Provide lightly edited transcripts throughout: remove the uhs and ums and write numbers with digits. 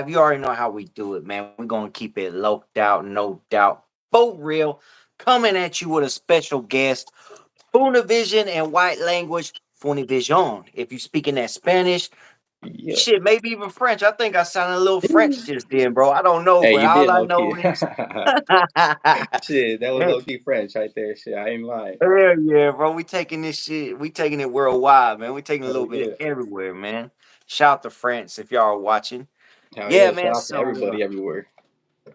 You already know how we do it, man. We're gonna keep it low doubt, no doubt, for real. Coming at you with a special guest, Funivision and white language, Funivision. If you speaking that Spanish, Yeah. shit, maybe even French. I think I sounded a little French just then, bro. I don't know, Hey, but you all did I low know key. is Shit, that was Hey, low key French right there. Shit, I ain't lying. hell yeah, bro. We taking this shit. We taking it worldwide, man. We taking a Hell little bit yeah. everywhere, man. Shout to France if y'all are watching. Hell Yeah, yeah. man. Shout out to So everybody everywhere.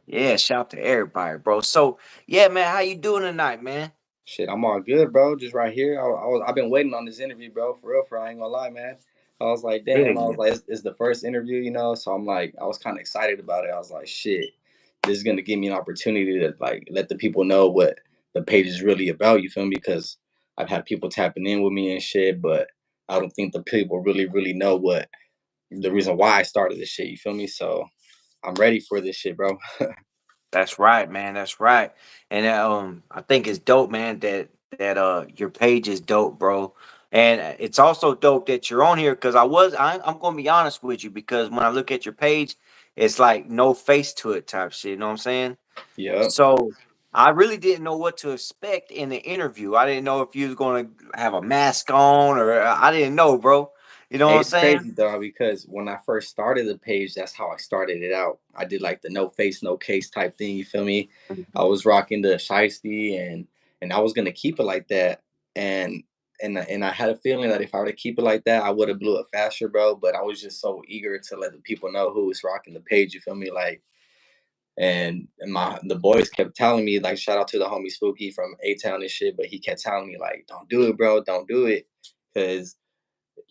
yeah, shout to everybody, bro. So yeah, man, how you doing tonight, man? Shit, I'm all good, bro. Just right here. I've been waiting on this interview, bro. For real, for I ain't gonna lie, man. I was like, Hell damn. I was yeah. like, it's the first interview, So I'm like, I was kind of excited about it. I was like, shit, this is gonna give me an opportunity to like let the people know what the page is really about. You feel me? Because I've had people tapping in with me and shit, but I don't think the people really know what the reason why I started this shit. You feel me? So I'm ready for this shit, bro. That's right, man. That's right. And I think it's dope, man, that your page is dope, bro. And it's also dope that you're on here because I'm gonna be honest with you because when I look at your page, it's like no face to it type shit. You know what I'm saying? Yep. So I really didn't know what to expect in the interview. I didn't know if you was gonna have a mask on or I didn't know, bro. You know what Hey, I'm it's saying? crazy though because when I first started the page, that's how I started it out. I did like the no face, no case type thing. You feel me? I Mhm. was rocking the shiesty and I was gonna keep it like that. And and I had a feeling that if I were to keep it like that, I would have blew it faster, bro. But I was just so eager to let the people know who was rocking the page. You feel me? Like and my the boys kept telling me like shout out to the homie Spooky from A Town and shit, but he kept telling me like don't do it, bro, don't do it, because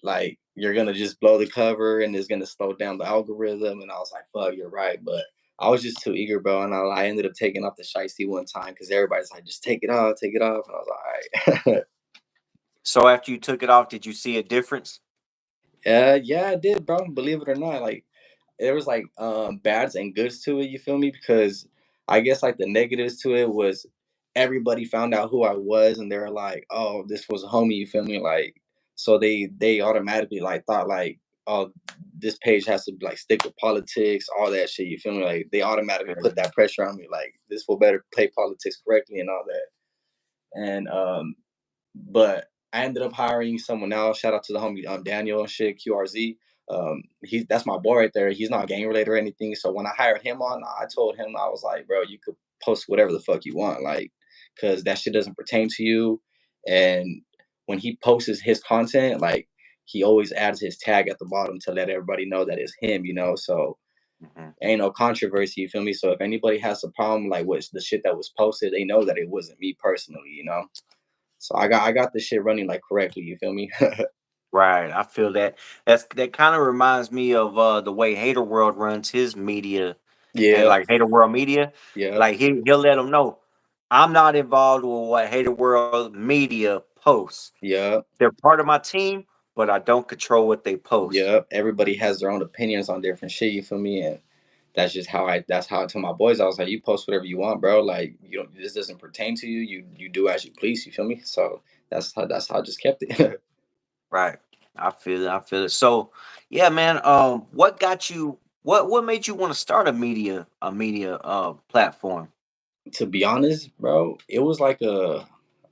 like you're gonna just blow the cover and it's gonna slow down the algorithm. And I was like, fuck, you're right. But I was just too eager, bro. And I ended up taking off the shiesty one time because everybody's like, just take it off, take it off. And I was like, all right. So after you took it off, did you see a difference? Yeah, I did, bro. Believe it or not, like there was like bads and goods to it, you feel me? Because I guess like the negatives to it was everybody found out who I was and they were like, oh, this was a homie, you feel me? Like so they automatically like thought like, oh, this page has to like stick with politics, all that shit, you feel me? Like they automatically put that pressure on me, like this will better play politics correctly and all that. And but I ended up hiring someone else. Shout out to the homie Daniel and shit, QRZ. He's that's my boy right there. He's not gang related or anything. So when I hired him on, I told him I was like, bro, you could post whatever the fuck you want, like, cause that shit doesn't pertain to you. And when he posts his content, like he always adds his tag at the bottom to let everybody know that it's him. So Mhm. ain't no controversy, you feel me? So if anybody has a problem like with the shit that was posted, they know that it wasn't me personally. So I got this shit running like correctly. You feel me? Right, I feel that. That kind of reminds me of the way Hater World runs his media, Yeah. like Hater World Media. Yeah. Like he'll let them know I'm not involved with what Hater World Media posts. Yeah. They're part of my team, but I don't control what they post. Yeah. Everybody has their own opinions on different shit. You feel me? And that's just how I. That's how I tell my boys. I was like, you post whatever you want, bro. Like you don't. This doesn't pertain to you. You do as you please. You feel me? So that's how I just kept it. Right, I feel it. I feel it. So, yeah, man. What got you? What made you want to start a media platform? To be honest, bro, it was like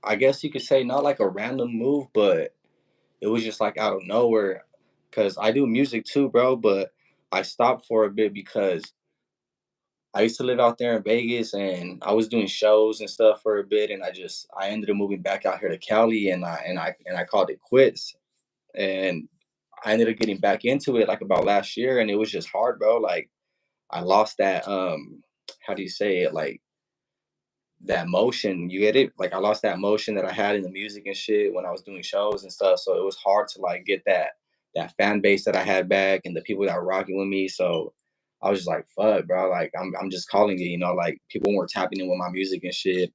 I guess you could say not like a random move, but it was just like out of nowhere. Cause I do music too, bro. But I stopped for a bit because I used to live out there in Vegas and I was doing shows and stuff for a bit and I ended up moving back out here to Cali and I called it quits and I ended up getting back into it like about last year and it was just hard, bro. Like I lost that how do you say it? Like that motion, you get it? Like I lost that motion that I had in the music and shit when I was doing shows and stuff. So it was hard to like get that fan base that I had back and the people that were rocking with me. So I was just like, fuck, bro. Like I'm just calling it. Like people weren't tapping in with my music and shit.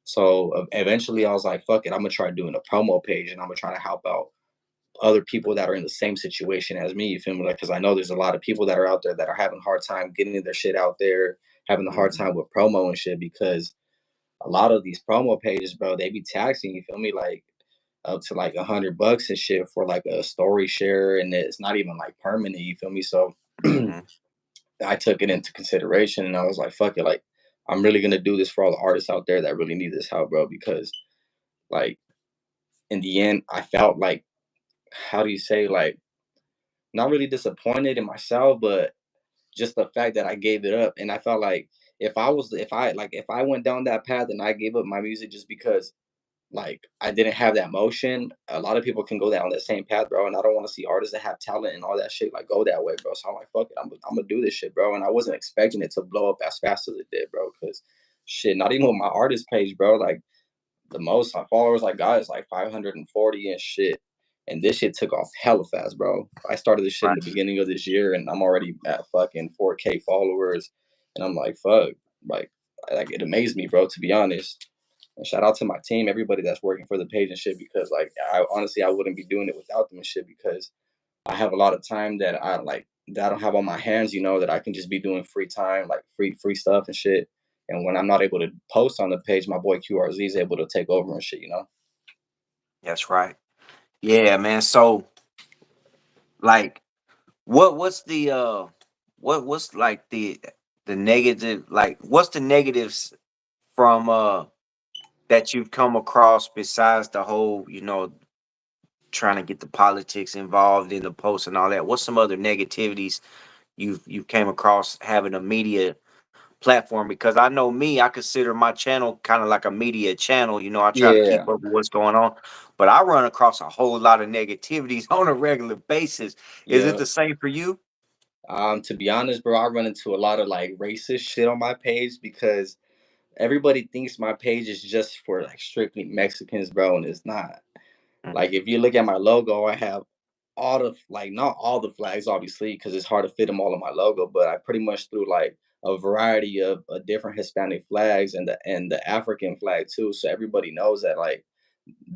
So eventually I was like, fuck it, I'm gonna try doing a promo page and I'm gonna try to help out other people that are in the same situation as me. You feel me? Like, because I know there's a lot of people that are out there that are having a hard time getting their shit out there, having a hard Mhm. time with promo and shit because a lot of these promo pages, bro, they be taxing, you feel me? Like up to like $100 and shit for like a story share, and it's not even like permanent, you feel me? So Mhm. I took it into consideration and I was like, fuck it, like I'm really gonna do this for all the artists out there that really need this help, bro. Because like in the end, I felt like, how do you say, like, not really disappointed in myself, but just the fact that I gave it up. And I felt like if I went down that path and I gave up my music just because like I didn't have that motion, a lot of people can go down that same path, bro. And I don't want to see artists that have talent and all that shit like go that way, bro. So I'm like, fuck it, I'm gonna do this shit, bro. And I wasn't expecting it to blow up as fast as it did, bro. Because shit, not even with my artist page, bro. Like the most followers I got is like 540 and shit. And this shit took off hella fast, bro. I started this shit in Right. the beginning of this year, and I'm already at fucking 4K followers. And I'm like, fuck, like it amazed me, bro. To be honest, and shout out to my team, everybody that's working for the page and shit, because like I honestly I wouldn't be doing it without them and shit, because I have a lot of time that I don't have on my hands, that I can just be doing free time, like free stuff and shit. And when I'm not able to post on the page, my boy QRZ is able to take over and shit. That's right. Yeah, man. So like what's the what's like the negative, like what's the negatives from that you've come across besides the whole, trying to get the politics involved in the post and all that? What's some other negativities you've came across having a media platform? Because I know me, I consider my channel kind of like a media channel. I try to keep Yeah, up with what's going on, but I run across a whole lot of negativities on a regular basis. Is it yeah. the same for you? To be honest, bro, I run into a lot of like racist shit on my page because everybody thinks my page is just for like strictly Mexicans, bro, and it's not. Mm. Like if you look at my logo, I have all the like not all the flags, obviously, because it's hard to fit them all in my logo. But I pretty much threw like a variety of different Hispanic flags and the African flag too, so everybody knows that like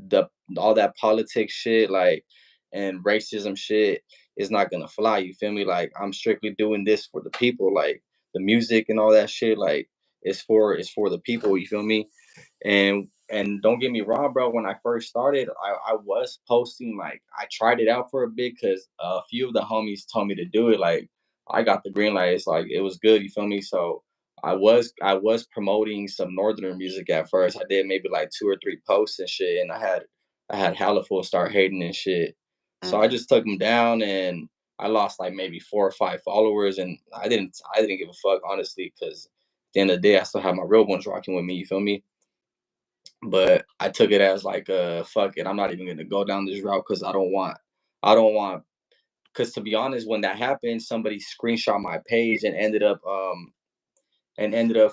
the all that politics shit like and racism shit is not gonna fly. You feel me? Like I'm strictly doing this for the people. Like the music and all that shit. Like it's for the people. You feel me? And don't get me wrong, bro. When I first started, I was posting like I tried it out for a bit because a few of the homies told me to do it. Like I got the green light. It's like it was good. You feel me? So I was promoting some northern music at first. I did maybe like two or three posts and shit, and I had hella fools start hating and shit. So I Mhm. just took them down, and I lost like maybe 4 or 5 followers, and I didn't give a fuck honestly, because at the end of the day, I still have my real ones rocking with me. You feel me? But I took it as like fuck it, I'm not even gonna go down this route because I don't want because to be honest, when that happened, somebody screenshot my page and ended up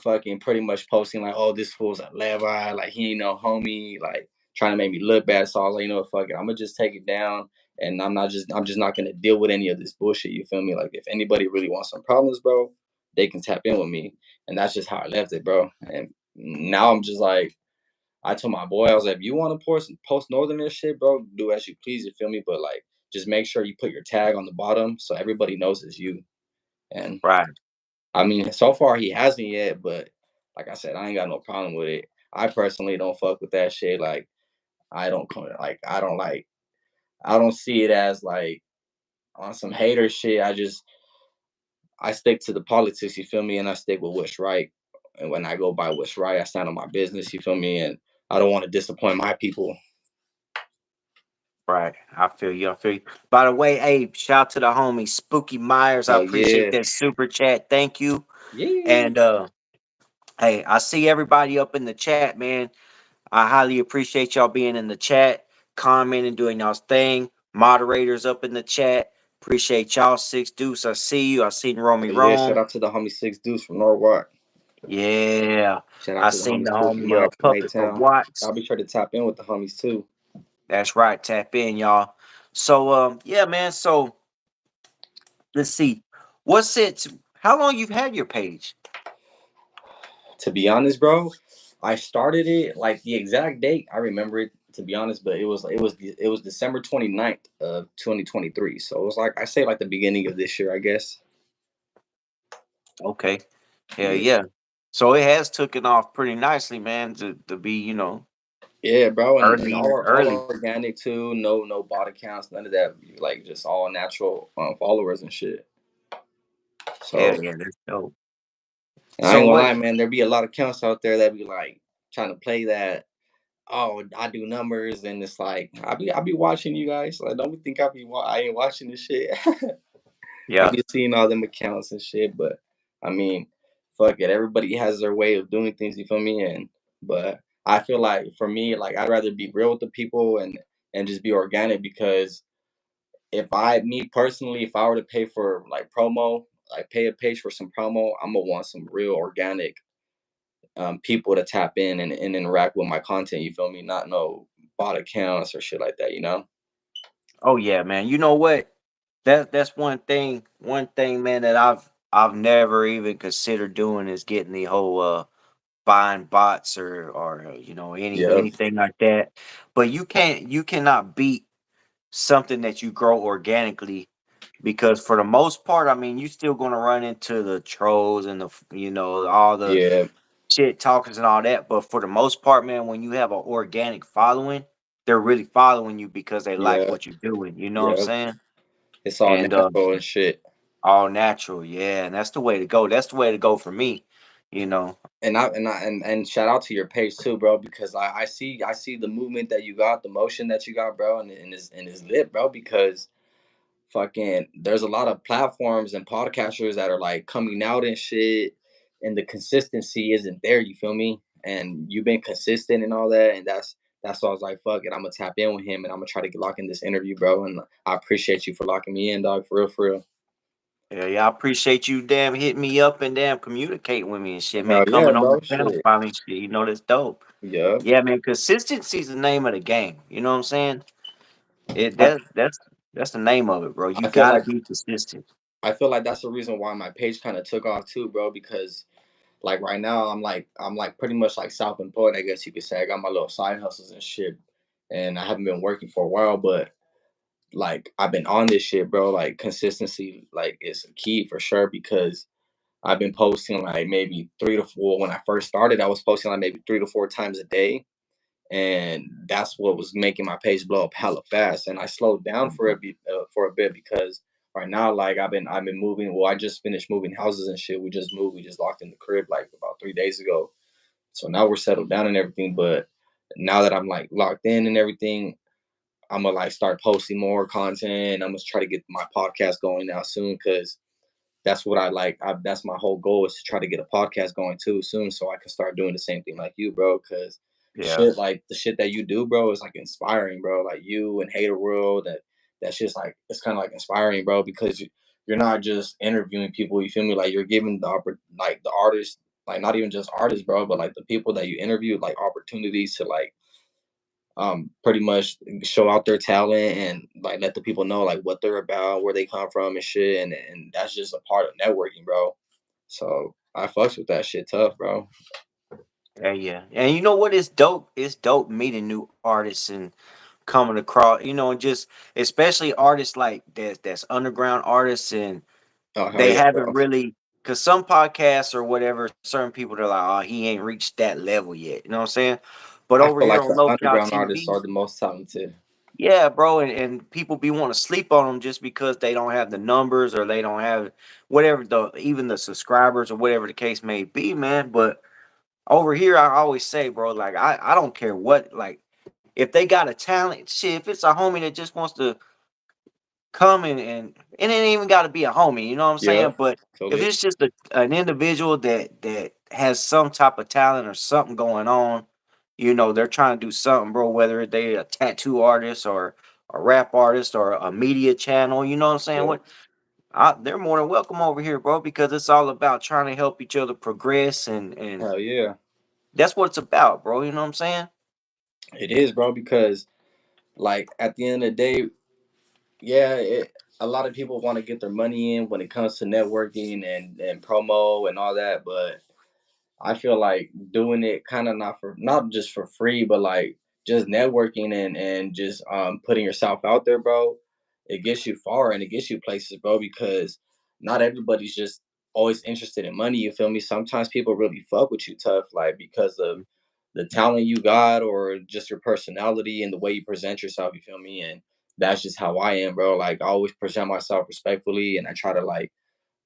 fucking pretty much posting like, oh, this fool's a Levi, like he ain't no homie, like trying to make me look bad. So I was like, fuck it, I'm gonna just take it down, and I'm just not gonna deal with any of this bullshit. You feel me? Like if anybody really wants some problems, bro, they can tap in with me, and that's just how I left it, bro. And now I'm just like, I told my boy, I was like, if you want to post Northern shit, bro, do as you please. You feel me? But like, just make sure you put your tag on the bottom so everybody knows it's you. And Right. I mean, so far he hasn't yet, but like I said, I ain't got no problem with it. I personally don't fuck with that shit. Like, I don't see it as like on some hater shit. I stick to the politics. You feel me? And I stick with what's right. And when I go by what's right, I stand on my business. You feel me? And I don't want to disappoint my people. Right. I feel you. I feel you. By the way, hey, shout out to the homie Spooky Myers. I Hell appreciate yeah. that super chat. Thank you. Yeah. And hey, I see everybody up in the chat, man. I highly appreciate y'all being in the chat, commenting, doing y'all's thing. Moderators up in the chat. Appreciate y'all. Six Deuce. I see you. I seen Romy Hell yeah. Shout Rome. out to the homie Six Deuce from Norwalk. Yeah. Shout out I to the seen homie the Spooky homie Boy from Puppet from A-Town. Watts. I'll be sure to tap in with the homies too. That's right. Tap in, y'all. So yeah, man. So let's see. What's it? How long you've had your page? To be honest, bro, I started it like the exact date. I remember it to be honest, but it was December 29th of 2023. So it was like I say like the beginning of this year, I guess. Okay. Yeah, Yeah. yeah. So it has taken off pretty nicely, man, to be, Yeah, bro, and early, all early. organic too. No bot accounts, none of that. Like just all natural followers and shit. So, Hell yeah, that's dope. and I So ain't gonna what? lie, man, there be a lot of accounts out there that be like trying to play that. Oh, I do numbers, and it's like I be watching you guys. Like, don't think I ain't watching this shit. I Yeah. be seeing all them accounts and shit, but I mean, fuck it. Everybody has their way of doing things. You feel me? And but I feel like for me, like I'd rather be real with the people and just be organic because me personally, if I were to pay for like promo, like pay a page for some promo, I'm gonna want some real organic people to tap in and interact with my content. You feel me? Not no bot accounts or shit like that. You know? Oh yeah, man. You know what? That's one thing, man, that I've never even considered doing is getting the whole buying bots or Yeah, anything like that. But you cannot beat something that you grow organically because for the most part, I mean, you still gonna run into the trolls and all the yeah, shit talkers and all that. But for the most part, man, when you have an organic following, they're really following you because they like yeah, what you're doing. You know what I'm yeah. saying? It's all And natural and shit. all natural, yeah. And that's the way to go. That's the way to go for me. You know. And shout out to your page too, bro, because I see the movement that you got, the motion that you got, bro, and it's lit, bro, because fucking there's a lot of platforms and podcasters that are like coming out and shit, and the consistency isn't there. You feel me? And you've been consistent and all that, and that's why I was like, fuck it, I'm gonna tap in with him and I'm gonna try to lock in this interview, bro. And I appreciate you for locking me in, dog, for real, for real. Yeah, yeah, I appreciate you damn hitting me up and damn communicating with me and shit, man. Hell yeah, Coming on the bro. channel Shit. finally shit. That's dope. Yeah. Yeah, man. Consistency's the name of the game. You know what I'm saying? It I, that's the name of it, bro. You I feel gotta like be consistent. that's the reason why my page kind of took off too, bro, because like right now I'm like pretty much like self-employed, I guess you could say. I got my little side hustles and shit, and I haven't been working for a while, but like I've been on this shit, bro. Like consistency like is key for sure because I've been posting like maybe 3 to 4. When I first started, I was posting like maybe 3 to 4 times a day, and that's what was making my page blow up hella fast. And I slowed down for Mhm. a bit because right now, like I've been moving. Well, I just finished moving houses and shit. We just moved. We just locked in the crib like about 3 days ago. So now we're settled down and everything. But now that I'm like locked in and everything, I'm gonna like start posting more content. I'm gonna try to get my podcast going now soon because that's what I like. That's my whole goal is to try to get a podcast going too soon, so I can start doing the same thing like you, bro. Because Yeah, the shit that you do, bro, is like inspiring, bro. Like you and Hater World, that's just like it's kind of like inspiring, bro. Because you're not just interviewing people. You feel me? Like you're giving like the artists, like not even just artists, bro, but like the people that you interview, like opportunities to like pretty much show out their talent and like let the people know like what they're about, where they come from and shit, and that's just a part of networking, bro. So I fucks with that shit tough, bro. yeah, yeah. And you know what? It's dope. It's dope meeting new artists and coming across, and just especially artists like that's underground artists and Oh hell they yeah, haven't bro. really because some podcasts or whatever, certain people they're like, oh, he ain't reached that level yet. You know what I'm saying? But I over feel here like on the Low Count underground artists TV, are the most talented. yeah, bro, and people be wanting to sleep on them just because they don't have the numbers or they don't have whatever even the subscribers or whatever the case may be, man. But over here, I always say, bro, like I don't care what, like if they got a talent, shit, if it's a homie that just wants to come and it ain't even got to be a homie, you know what I'm Yeah, saying? But feel if me? it's just an individual that has some type of talent or something going on, they're trying to do something, bro. Whether they a tattoo artist or a rap artist or a media channel, you know what I'm saying? Yeah, They're more than welcome over here, bro, because it's all about trying to help each other progress and hell yeah, that's what it's about, bro. You know what I'm saying? it is, bro. Because like at the end of the day, yeah, a lot of people want to get their money in when it comes to networking and promo and all that, but I feel like doing it kind of not just for free, but like just networking and just putting yourself out there, bro. It gets you far and it gets you places, bro. Because not everybody's just always interested in money. You feel me? Sometimes people really fuck with you tough, like because of the talent you got or just your personality and the way you present yourself. You feel me? And that's just how I am, bro. Like I always present myself respectfully, and I try to like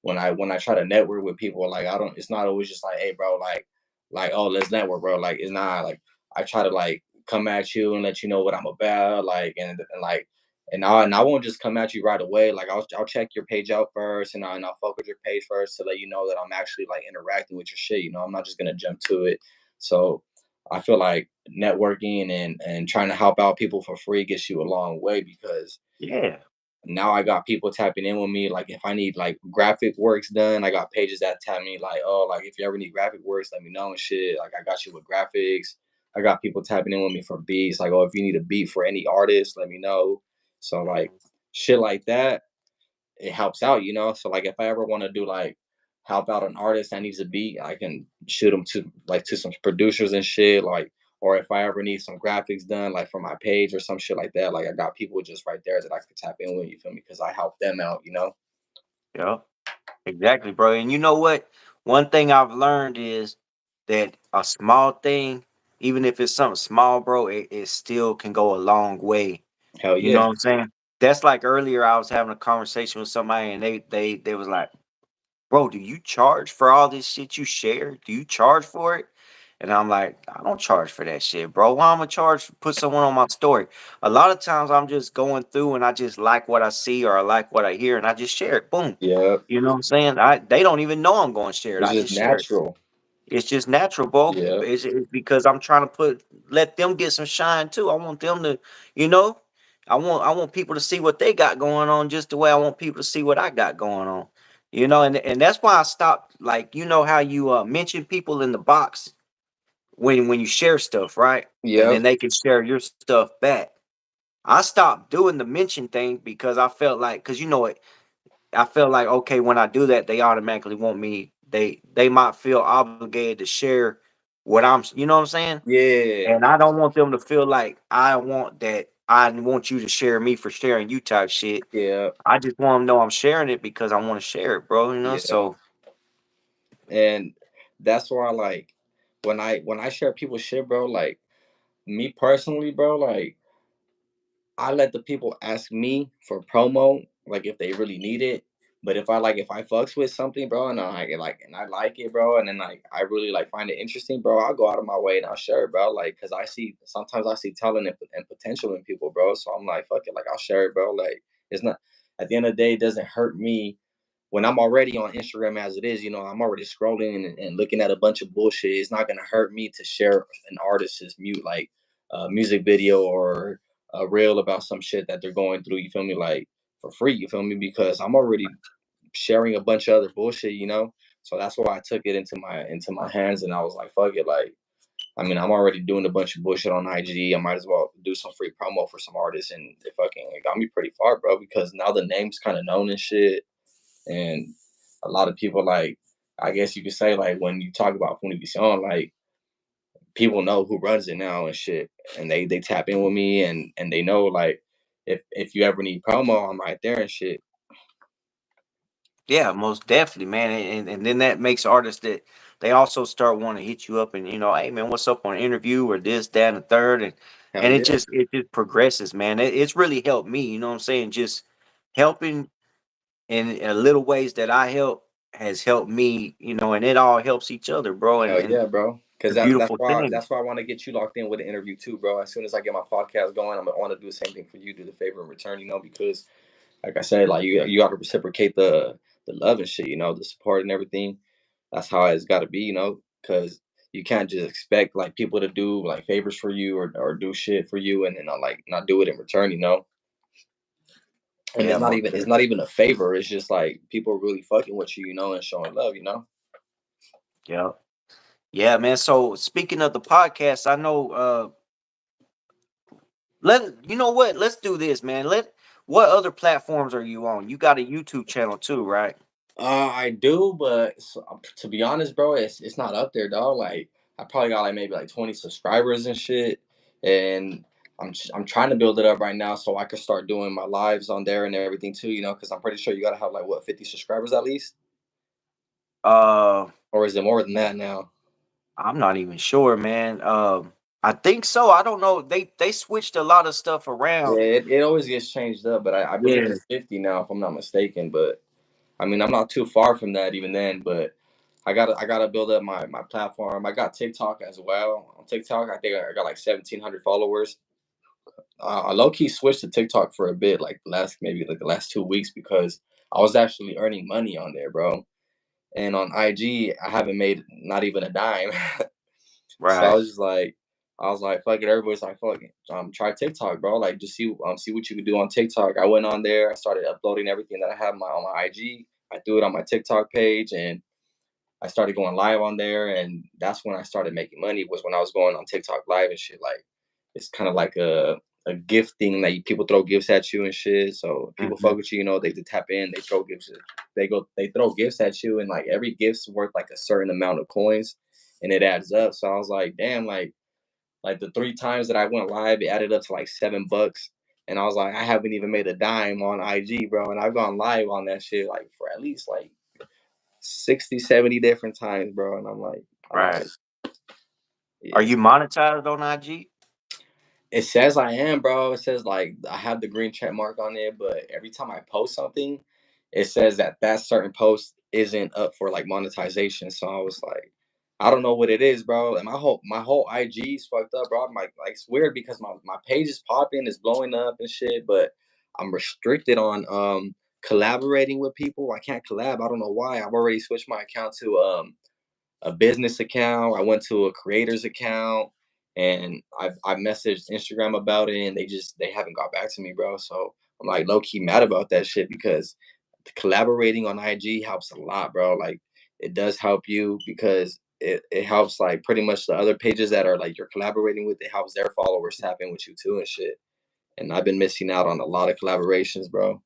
when I try to network with people, like I don't. It's not always just like, hey, bro, like oh, let's network, bro. Like it's not like I try to like come at you and let you know what I'm about, like and like. And I won't just come at you right away. Like I'll check your page out first, and I'll fuck with your page first to let you know that I'm actually like interacting with your shit. You know, I'm not just gonna jump to it. So I feel like networking and trying to help out people for free gets you a long way because Yeah. now I got people tapping in with me. Like if I need like graphic works done, I got pages that tap me like, oh, like if you ever need graphic works, let me know and shit. Like I got you with graphics. I got people tapping in with me for beats. Like, oh, if you need a beat for any artist, let me know. So like Mhm. shit like that, it helps out, you know. So like if I ever want to do like help out an artist that needs a beat, I can shoot them to like to some producers and shit. Like or if I ever need some graphics done, like for my page or some shit like that, like I got people just right there that I could tap in with. You feel me? Because I help them out, you know. Yeah. Exactly, bro. And you know what? One thing I've learned is that a small thing, even if it's something small, bro, it still can go a long way. Hell You know yeah, what I'm saying? That's like earlier I was having a conversation with somebody and they was like, bro, do you charge for all this shit you share? Do you charge for it? And I'm like, I don't charge for that shit, bro. Why am I charge for put someone on my story? A lot of times I'm just going through and I just like what I see or I like what I hear and I just share it. Boom. yeah. You know what I'm saying? They don't even know I'm going to share it. It's I just just share it. natural. It's just natural, bro. Yeah, It's because I'm trying to let them get some shine too. I want them to, you know, I want people to see what they got going on just the way I want people to see what I got going on. You know, and that's why I stopped. Like, you know how you mention people in the box when you share stuff, right? And yep, then they can share your stuff back. I stopped doing the mention thing because I felt like, because you know it, I feel like okay, when I do that, they automatically want me. They might feel obligated to share what you know what I'm saying? yeah, And I don't want them to feel like I want that. I want you to share me for sharing you type shit. yeah, I just want them to know I'm sharing it because I want to share it, bro. You know, yeah. so And that's why like when I share people's shit, bro, like me personally, bro, like I let the people ask me for promo, like if they really need it. But if I fucks with something, bro, and I like it, bro, and then like I really like find it interesting, bro, I'll go out of my way and I'll share it, bro. Like, cause I see sometimes I see talent and potential in people, bro. So I'm like, fuck it, like I'll share it, bro. Like it's not at the end of the day, it doesn't hurt me when I'm already on Instagram as it is, you know, I'm already scrolling and looking at a bunch of bullshit. It's not gonna hurt me to share an artist's music video or a reel about some shit that they're going through. You feel me? Like for free. You feel me? Because I'm already sharing a bunch of other bullshit. You know. So that's why I took it into my hands and I was like, fuck it. Like, I mean, I'm already doing a bunch of bullshit on IG. I might as well do some free promo for some artists, and it got me pretty far, bro. Because now the name's kind of known and shit, and a lot of people like I guess you could say like when you talk about Fundivision, like people know who runs it now and shit, and they tap in with me and they know like if you ever need promo, I'm right there and shit. yeah, most definitely, man. And then that makes artists that they also start wanting to hit you up and hey man, what's up on an interview or this, that, and the third, Hell and yeah, it just progresses, man. It's really helped me. You know what I'm saying? Just helping in little ways that I help has helped me. And it all helps each other, bro. hell And yeah, bro. Because the that, that's beautiful why thing. that's why I want to get you locked in with an interview too, bro. As soon as I get my podcast going, I want to do the same thing for you, do the favor in return, you know, because like I said, like you got to reciprocate the love and shit, you know, the support and everything. That's how it's got to be, you know, because you can't just expect like people to do like favors for you or do shit for you and then not do it in return, you know. And Yeah, most it's definitely. not even a favor. It's just like people really fucking with you, you know, and showing love, you know. Yeah. Yeah, man. So speaking of the podcast, I know you know what? Let's do this, man. What other platforms are you on? You got a YouTube channel too, right? I do, but to be honest, bro, it's not up there, dog. Like I probably got like maybe like 20 subscribers and shit, and I'm trying to build it up right now so I can start doing my lives on there and everything too. You know, because I'm pretty sure you gotta have like what 50 subscribers at least, Uh or is it more than that now? I'm not even sure, man. I think so. I don't know. They switched a lot of stuff Yeah, around. it always gets changed up, but I believe Yeah. it's 50 now if I'm not mistaken. But I mean, I'm not too far from that even then, but I gotta build up my platform. I got TikTok as well. On TikTok, I think I got like 1,700 followers. I low key switched to TikTok for a bit, like the last 2 weeks, because I was actually earning money on there, bro. And on IG, I haven't made not even a dime. So Right. I was like, fuck it. Everybody's like, fuck it. Try TikTok, bro. Like, just see what you can do on TikTok. I went on there. I started uploading everything that I have on my IG. I threw it on my TikTok page, and I started going live on there. And that's when I started making money. Was when I was going on TikTok live and shit. Like, it's kind of like a gift thing that people throw gifts at you and shit. So people Hmm. fuck with you, they just tap in, they throw gifts, they throw gifts at you, and like every gift's worth like a certain amount of coins, and it adds up. So I was like, damn, like the 3 times that I went live, it added up to like $7. And I was like, I haven't even made a dime on IG, bro. And I've gone live on that shit like for at least like 60, 70 different times, bro. And I'm like, all Right. right, Are yeah. you monetized on IG? It says I am, bro. It says like I have the green check mark on it, but every time I post something, it says that that certain post isn't up for like monetization. So I was like, I don't know what it is, bro. And my whole IG is fucked up, bro. I'm like it's weird because my page is popping, it's blowing up and shit, but I'm restricted on collaborating with people. I can't collab. I don't know why. I've already switched my account to a business account. I went to a creator's account, and I messaged Instagram about it, and they haven't got back to me, bro. So I'm like low key mad about that shit because collaborating on IG helps a lot, bro. Like it does help you because it helps like pretty much the other pages that are like you're collaborating with. It helps their followers tap in with you too and shit. And I've been missing out on a lot of collaborations, bro.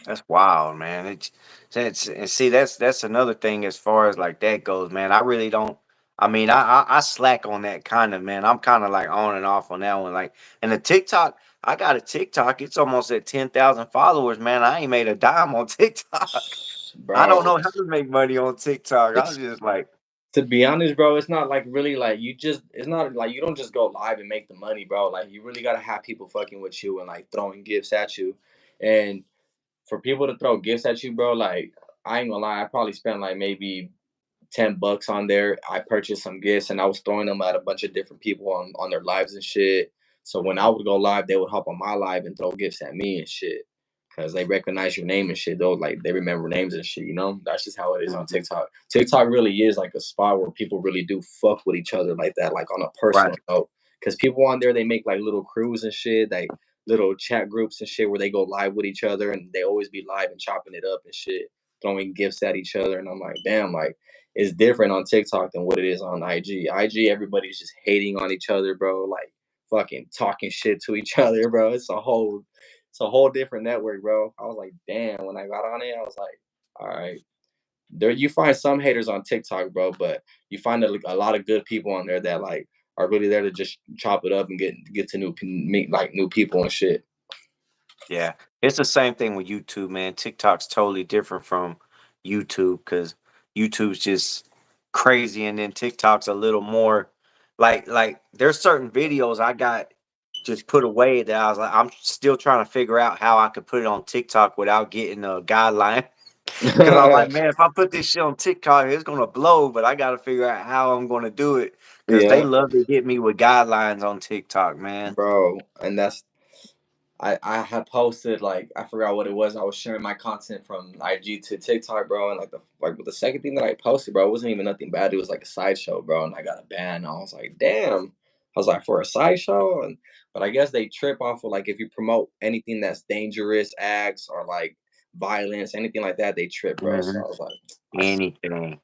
That's wild, man. It's and see that's another thing as far as like that goes, man. I really don't. I mean, I slack on that kind of, man. I'm kind of like on and off on that one. Like, and the TikTok, I got a TikTok. It's almost at 10,000 followers, man. I ain't made a dime on TikTok. I don't Bro, know how to make money on TikTok. I was it's just like, to be honest, bro, it's not like really like it's not like you don't just go live and make the money, bro. Like you really gotta have people fucking with you and like throwing gifts at you. And for people to throw gifts at you, bro, like I ain't gonna lie, I probably spent like maybe $10 on there. I purchased some gifts and I was throwing them at a bunch of different people on their lives and shit. So when I would go live, they would hop on my live and throw gifts at me and shit. Cause they recognize your name and shit. Though, like they remember names and shit. That's just how it is on mhm, TikTok. TikTok really is like a spot where people really do fuck with each other like that, like on a right. personal note. Cause people on there they make like little crews and shit, like little chat groups and shit where they go live with each other and they always be live and chopping it up and shit, throwing gifts at each other. And I'm like, damn, like it's different on TikTok than what it is on IG. IG, everybody's just hating on each other, bro. Like fucking talking shit to each other, bro. It's a whole different network, bro. I was like, damn. When I got on it, I was like, all right. There, you find some haters on TikTok, bro, but you find a lot of good people on there that like are really there to just chop it up and get to meet like new people and shit. Yeah, it's the same thing with YouTube, man. TikTok's totally different from YouTube because YouTube's just crazy, and then TikTok's a little more like there's certain videos I got just put away that I was like, I'm still trying to figure out how I could put it on TikTok without getting a guideline. Because I was like, man, if I put this shit on TikTok, it's gonna blow, but I got to figure out how I'm gonna do it because they Yeah, love to hit me with guidelines on TikTok, man. bro, and I had posted like I forgot what it was. I was sharing my content from IG to TikTok, bro, and the second thing that I posted, bro, it wasn't even nothing bad. It was like a sideshow, bro, and I got a ban. I was like, damn. I was like, for a sideshow, and but I guess they trip off of like if you promote anything that's dangerous acts or like violence, anything like that, they trip, bro. So Hmm. I was like, Anything.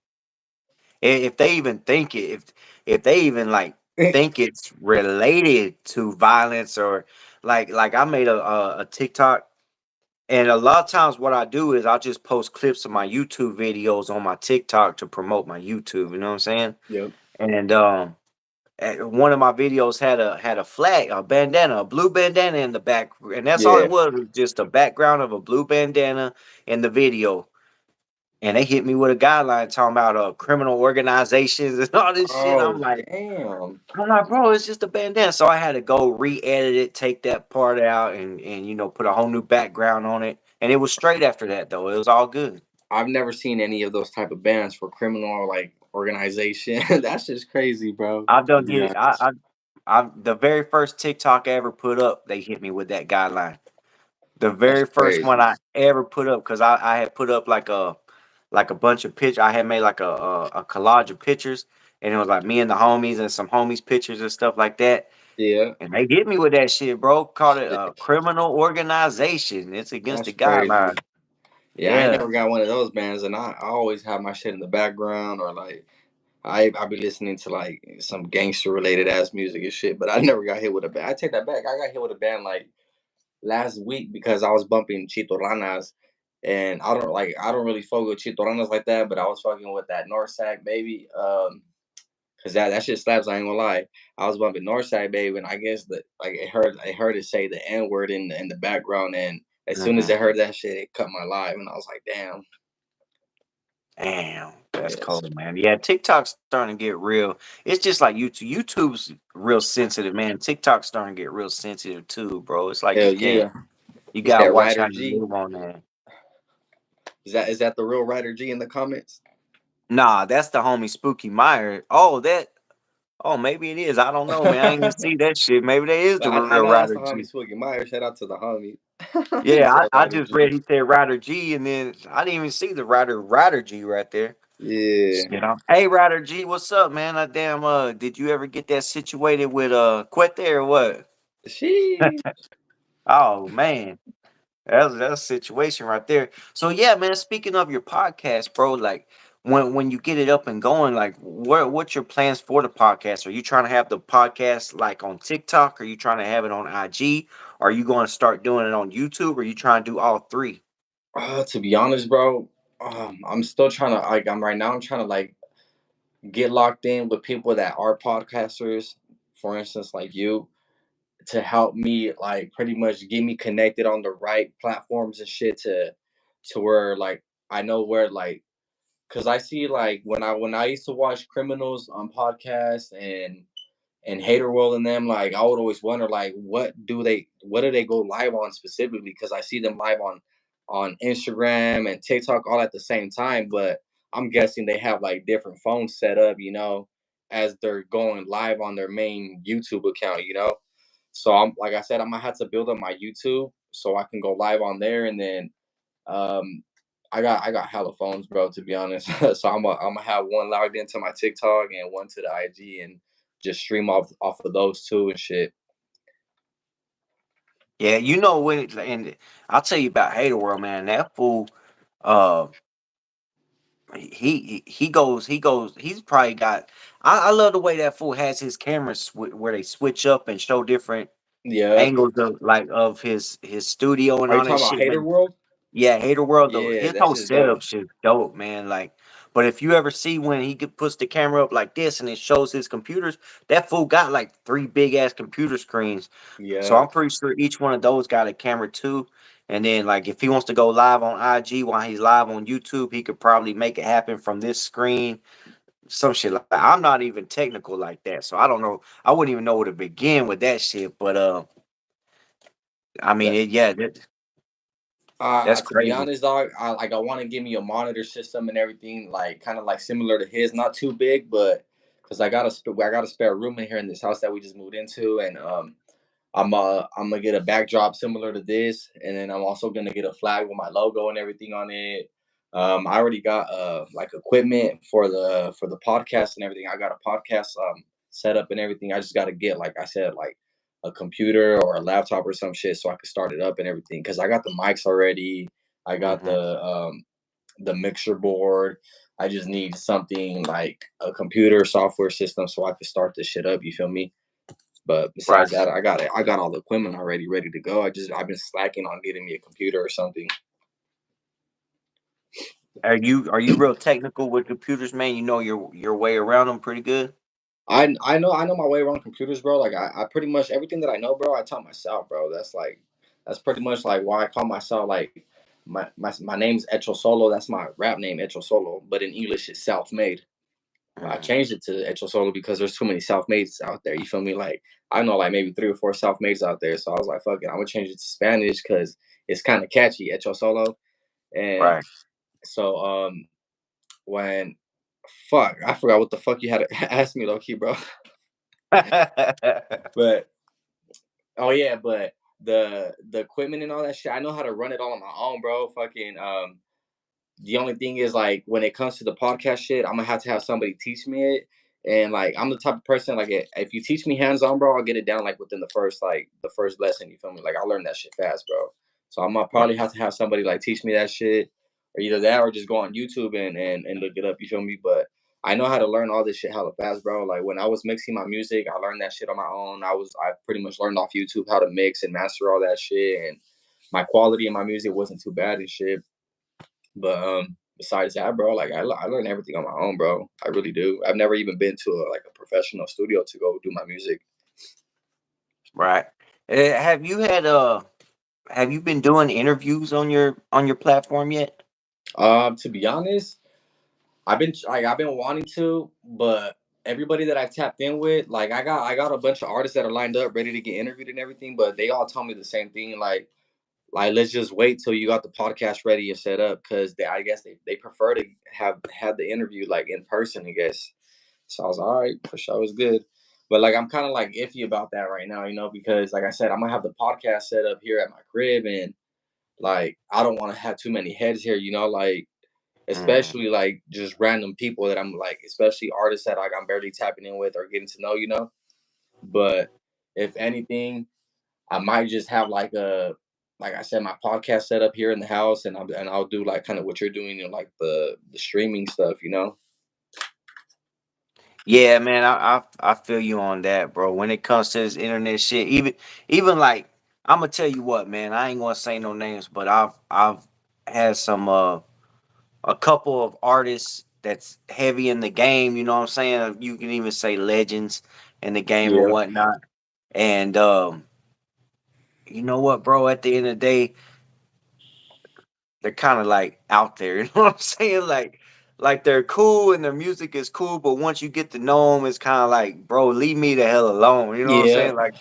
If they even think it, if they even like I think it's related to violence or like I made a TikTok, and a lot of times what I do is I'll just post clips of my YouTube videos on my TikTok to promote my YouTube. You know what I'm saying? yep, And one of my videos had a flag, a bandana, a blue bandana in the back, and that's all it yeah. was just a background of a blue bandana in the video. And they hit me with a guideline talking about criminal organizations and all this shit. Oh damn, I'm like, bro, it's just a bandana. So I had to go re-edit it, take that part out, and put a whole new background on it. and it was straight after that though. It was all good. I've never seen any of those type of bands for criminal like organization. That's just crazy, bro. I To done be hit. honest, I the very first TikTok I ever put up, they hit me with that guideline. The that's very first one crazy. I ever put up, because I had put up like a bunch of pictures. I had made like a collage of pictures, and it was like me and the homies and some homies pictures and stuff like that. Yeah, And they hit me with that shit, bro. Called it a criminal organization. It's against that's the guidelines. crazy. Yeah, I ain't Yeah. never got one of those bands, and I always have my shit in the background or like I be listening to like some gangster related ass music and shit. But I never got hit with a band. I take that back. I got hit with a band like last week because I was bumping Chitoranas. And I don't really fuck with Chitoranas like that, but I was fucking with that Norsac baby. Cause that shit slaps, I ain't gonna lie. I was bumping Northside baby, and I guess that like it heard it say the N word in the background, and as soon as Hmm. it heard that shit, it cut my live, and I was like, damn. Damn, that's Yes. cold, man. Yeah, TikTok's starting to get real. It's just like YouTube. YouTube's real sensitive, man. TikTok's starting to get real sensitive too, bro. It's like Hell yeah. you You gotta said watch Ryder how you G. move on there. Is that the real Ryder G in the comments? Nah, that's the homie Spooky Meyer. Oh, maybe it is. I don't know, man. I ain't even see that shit. Maybe that is But the I real know that's Ryder the homie G. Swiggy Meyer. Shout out to the homie. He Yeah, said I Ryder just G. read he said Ryder G, and then I didn't even see the Ryder G right there. Yeah. You know, hey Ryder G, what's up, man? I damn did you ever get that situated with Quete or what? She. Oh man, that's a situation right there. So yeah, man. Speaking of your podcast, bro, like when you get it up and going, like what's your plans for the podcast? Are you trying to have the podcast like on TikTok? Are you trying to have it on IG? Are you going to start doing it on YouTube? Or are you trying to do all three? To be honest, bro, I'm still trying to like. I'm right now. I'm trying to like get locked in with people that are podcasters. For instance, like you, to help me like pretty much get me connected on the right platforms and shit to where like I know where like because I see like when I used to watch criminals on podcasts and Hater World and them, like I would always wonder like what do they go live on specifically? Because I see them live on Instagram and TikTok all at the same time, but I'm guessing they have like different phones set up, as they're going live on their main YouTube account. So I'm like I said, I'm gonna have to build up my YouTube so I can go live on there, and then um, I got hella phones, bro. To be honest, so I'm gonna have one logged into my TikTok and one to the IG, and just stream off of those two and shit. Yeah, you know when and I'll tell you about Hater World, man. That fool, uh, he's probably got. I love the way that fool has his cameras where they switch up and show different Yeah. angles of like of his studio and Are you all that talking about shit, Hater man. World? Yeah, Hater World though, Yeah, his that's whole just dope. setup shit's dope, man. Like, but if you ever see when puts the camera up like this and it shows his computers, that fool got like three big ass computer screens. So Yeah. I'm pretty sure each one of those got a camera too. And then like if he wants to go live on IG while he's live on YouTube, he could probably make it happen from this screen. Some shit like that. I'm not even technical like that, so I don't know. I wouldn't even know where to begin with that shit. But I mean, That that's to be crazy. honest, dog, I want to give me a monitor system and everything, like kind of like similar to his, not too big, but because I got a spare room in here in this house that we just moved into, and I'm gonna get a backdrop similar to this, and then I'm also gonna get a flag with my logo and everything on it. I already got like equipment for the podcast and everything. I got a podcast set up and everything. I just got to get like I said like a computer or a laptop or some shit so I can start it up and everything. Because I got the mics already. I got Hmm. the mixer board. I just need something like a computer software system so I can start this shit up. You feel me? But Right. besides that, I got it. I got all the equipment already ready to go. I've been slacking on getting me a computer or something. Are you real technical with computers, man? You know your way around them pretty good. I know my way around computers, bro. Like I pretty much everything that I know, bro. I taught myself, bro. That's pretty much like why I call myself like my name's Echo Solo. That's my rap name, Echo Solo. But in English, it's self made. I Mm, changed it to Echo Solo because there's too many self-mades out there. You feel me? Like I know like maybe 3 or 4 self-mades out there. So I was like, fuck it, I'm gonna change it to Spanish because it's kind of catchy, Echo Solo. And right. so when fuck, I forgot what the fuck you had to ask me, low key, bro. But oh yeah, but the equipment and all that shit, I know how to run it all on my own, bro. Fucking the only thing is like when it comes to the podcast shit, I'm gonna have to have somebody teach me it. And like I'm the type of person like if you teach me hands on, bro, I'll get it down like within the first lesson. You feel me? Like I'll learn that shit fast, bro. So I'm gonna Right. probably have to have somebody like teach me that shit, or either that or just go on YouTube and look it up. You feel me? But I know how to learn all this shit hella fast, bro. Like when I was mixing my music, I learned that shit on my own. I pretty much learned off YouTube how to mix and master all that shit, and my quality in my music wasn't too bad and shit. But besides that, bro, like I learn everything on my own, bro. I really do. I've never even been to a professional studio to go do my music. Right. Have you been doing interviews on your platform yet? To be honest, I've been wanting to, but everybody that I've tapped in with, like I got a bunch of artists that are lined up, ready to get interviewed and everything, but they all tell me the same thing, like let's just wait till you got the podcast ready and set up, because I guess they prefer to have had the interview like in person, I guess. So I was all right, for sure, it was good. But like I'm kind of like iffy about that right now, because like I said, I'm gonna have the podcast set up here at my crib, and like I don't want to have too many heads here, like Mm. especially like just random people that I'm like, especially artists that like I'm barely tapping in with or getting to know. But if anything, I might just have like I said, my podcast set up here in the house, and I'll do like kind of what you're doing, like the streaming stuff. Yeah, man, I feel you on that, bro. When it comes to this internet shit, even like I'm gonna tell you what, man. I ain't gonna say no names, but I've had some a couple of artists that's heavy in the game. You know what I'm saying? You can even say legends in the game or Yeah, whatnot. And you know what, bro? At the end of the day, they're kind of like out there. You know what I'm saying? Like they're cool and their music is cool, but once you get to know them, it's kind of like, bro, leave me the hell alone. You know what I'm yeah. saying? Like,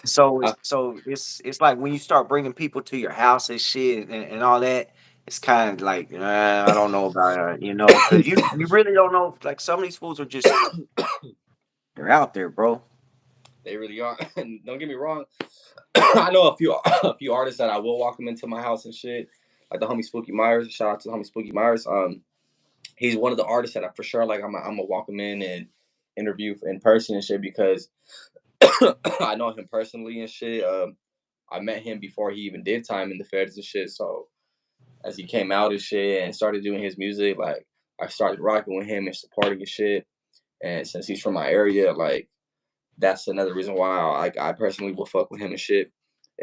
so I, it's like when you start bringing people to your house and shit and all that. It's kind of like I don't know about it, because you really don't know. Like some of these fools are just they're out there, bro. they really are. And don't get me wrong. I know a few artists that I will walk them into my house and shit. Like the homie Spooky Myers. Shout out to the homie Spooky Myers. He's one of the artists that I for sure like. I'm gonna walk him in and interview in person and shit, because I know him personally and shit. I met him before he even did time in the feds and shit. So as he came out and shit and started doing his music, like I started rocking with him and supporting his shit. And since he's from my area, like that's another reason why I personally will fuck with him and shit.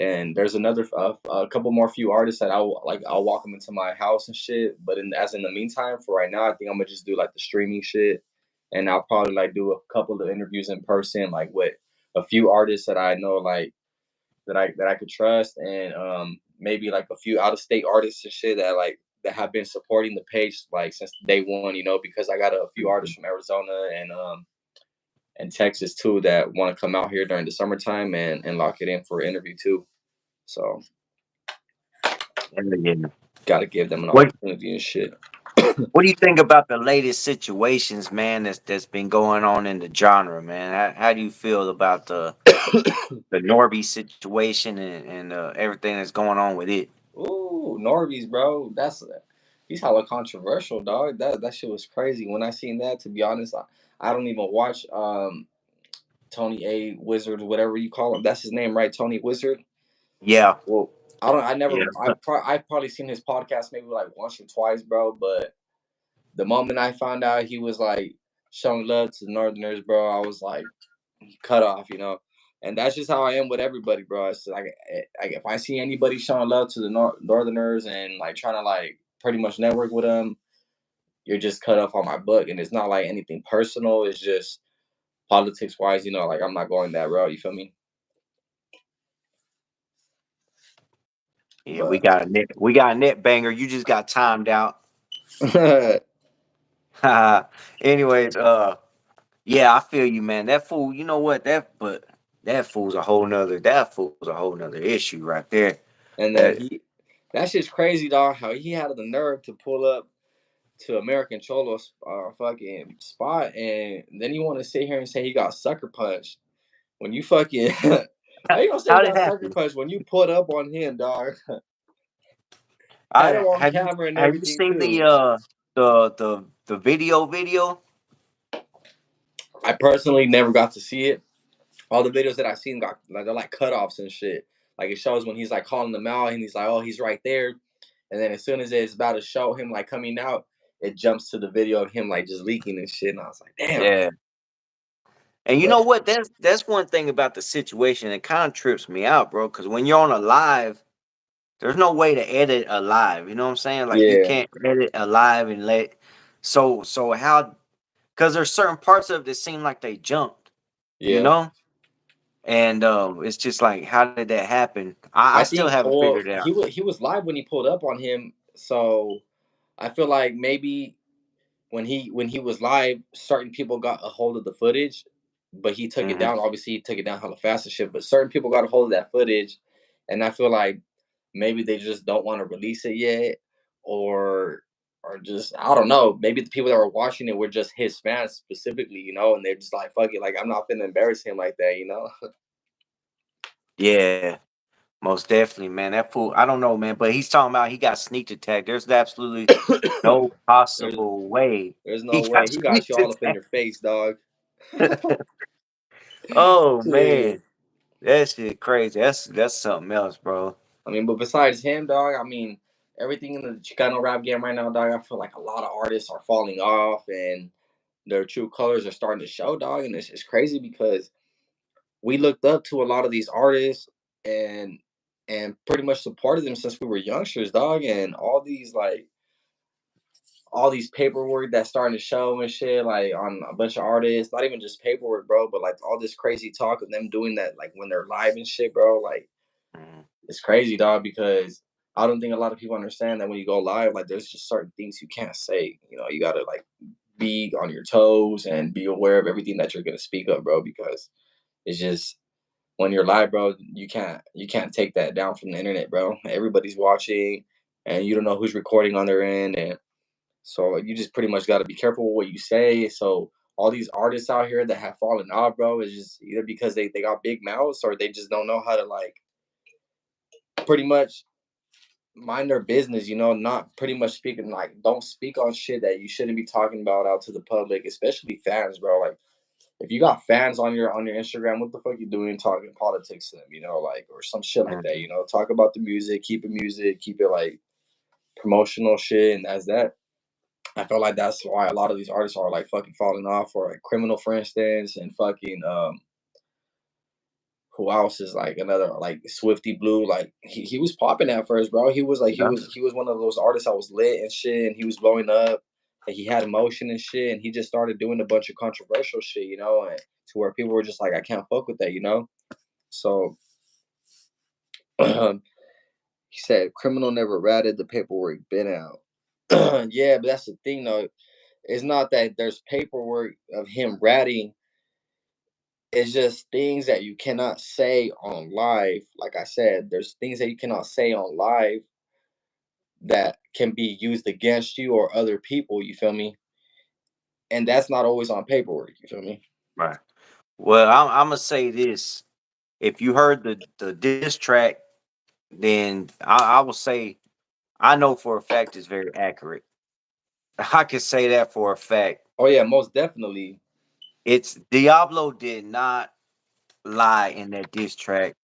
And there's a couple more few artists that I'll walk them into my house and shit. But in the meantime, for right now, I think I'm gonna just do like the streaming shit, and I'll probably like do a couple of interviews in person, like with a few artists that I know, like that I could trust, and maybe like a few out of state artists and shit that have been supporting the page like since day one, because I got a few artists Mhm. from Arizona and Texas too that want to come out here during the summertime and lock it in for an interview too. So Yeah, yeah. gotta give them an What opportunity and shit. What do you think about the latest situations, man? That's been going on in the genre, man. How do you feel about the Norby situation and everything that's going on with it? Ooh, Norbeez, bro. He's hella controversial, dog. That shit was crazy. When I seen that, to be honest, I don't even watch Tony A Wizard, whatever you call him. That's his name, right? Tony Wizard. Yeah, Well, I don't. I never. yeah. I've probably seen his podcast maybe like once or twice, bro. But the moment I found out he was like showing love to the Northerners, bro, I was like cut off. And that's just how I am with everybody, bro. It's like if I see anybody showing love to the Northerners and like trying to like pretty much network with them, you're just cut off on my book. And it's not like anything personal. It's just politics wise, like I'm not going that route. You feel me? Yeah, But we got a net banger. You just got timed out. Anyways, yeah, I feel you, man. That fool, you know what? That fool's a whole nother issue right there. And then That that shit's crazy, dog. How he had the nerve to pull up to American Cholo's fucking spot, and then you want to sit here and say he got sucker punched when you fucking. How you gonna say he how did it got sucker happen? punched when you put up on him, dog? Had him on camera and Have you everything seen too. the video? I personally never got to see it. All the videos that I've seen got like they're like cutoffs and shit. Like it shows when he's like calling them out and he's like, oh, he's right there. And then as soon as it's about to show him like coming out, it jumps to the video of him like just leaking and shit. And I was like, damn. Yeah. And you But know what? That's one thing about the situation that kind of trips me out, bro. Because when you're on a live, there's no way to edit a live. You know what I'm saying? Like you yeah, can't edit a live and let. So how? Because there's certain parts of it that seem like they jumped. You yeah. know, and it's just like, how did that happen? I I still think haven't well figured it out. he was live when he pulled up on him. So I feel like maybe when he was live, certain people got a hold of the footage, but he took it Hmm. down. Obviously, he took it down hella fast and shit. But certain people got a hold of that footage, and I feel like maybe they just don't want to release it yet, or just I don't know. Maybe the people that were watching it were just his fans specifically, and they're just like, "Fuck it, like I'm not gonna embarrass him like that." Yeah, most definitely, man. That fool, I don't know, man, but he's talking about he got sneak attacked. There's absolutely no there's possible way there's he no got way he got sneak you all up in attacked. your face, dog. Oh Shit. man, that shit crazy. That's something else, bro. I mean, but besides him, dog, I mean, everything in the Chicano rap game right now, dog, I feel like a lot of artists are falling off and their true colors are starting to show, dog. And it's crazy because we looked up to a lot of these artists and and pretty much supported them since we were youngsters, dog. And all these paperwork that's starting to show and shit, like on a bunch of artists, not even just paperwork, bro, but like all this crazy talk of them doing that, like when they're live and shit, bro. Like Mhm. it's crazy, dog, because I don't think a lot of people understand that when you go live, like there's just certain things you can't say. You gotta like be on your toes and be aware of everything that you're gonna speak of, bro, because it's just when you're live, bro, you can't take that down from the internet, bro. Everybody's watching and you don't know who's recording on their end. And so you just pretty much gotta be careful with what you say. So all these artists out here that have fallen off, bro, is just either because they got big mouths or they just don't know how to like pretty much mind their business, not pretty much speaking like don't speak on shit that you shouldn't be talking about out to the public, especially fans, bro. Like if you got fans on your Instagram, what the fuck you doing talking politics to them, like or some shit like that, Mhm. talk about the music, keep it like promotional shit, and that's that. I feel like that's why a lot of these artists are like fucking falling off, or like Criminal, for instance, and fucking who else is like another like Swifty Blue? Like he was popping at first, bro. He was like he Yeah. was he was one of those artists that was lit and shit, and he was blowing up. And he had emotion and shit, and he just started doing a bunch of controversial shit, and to where people were just like, I can't fuck with that. So he said, criminal never ratted the paperwork been out. Yeah, but that's the thing though. It's not that there's paperwork of him ratting. It's just things that you cannot say on live. Like I said, there's things that you cannot say on live that can be used against you or other people, you feel me? And that's not always on paperwork, you feel me? Right. Well, I'm gonna say this. If you heard the diss track, then I will say I know for a fact it's very accurate. I can say that for a fact. Oh yeah, most definitely. It's Diablo did not lie in that diss track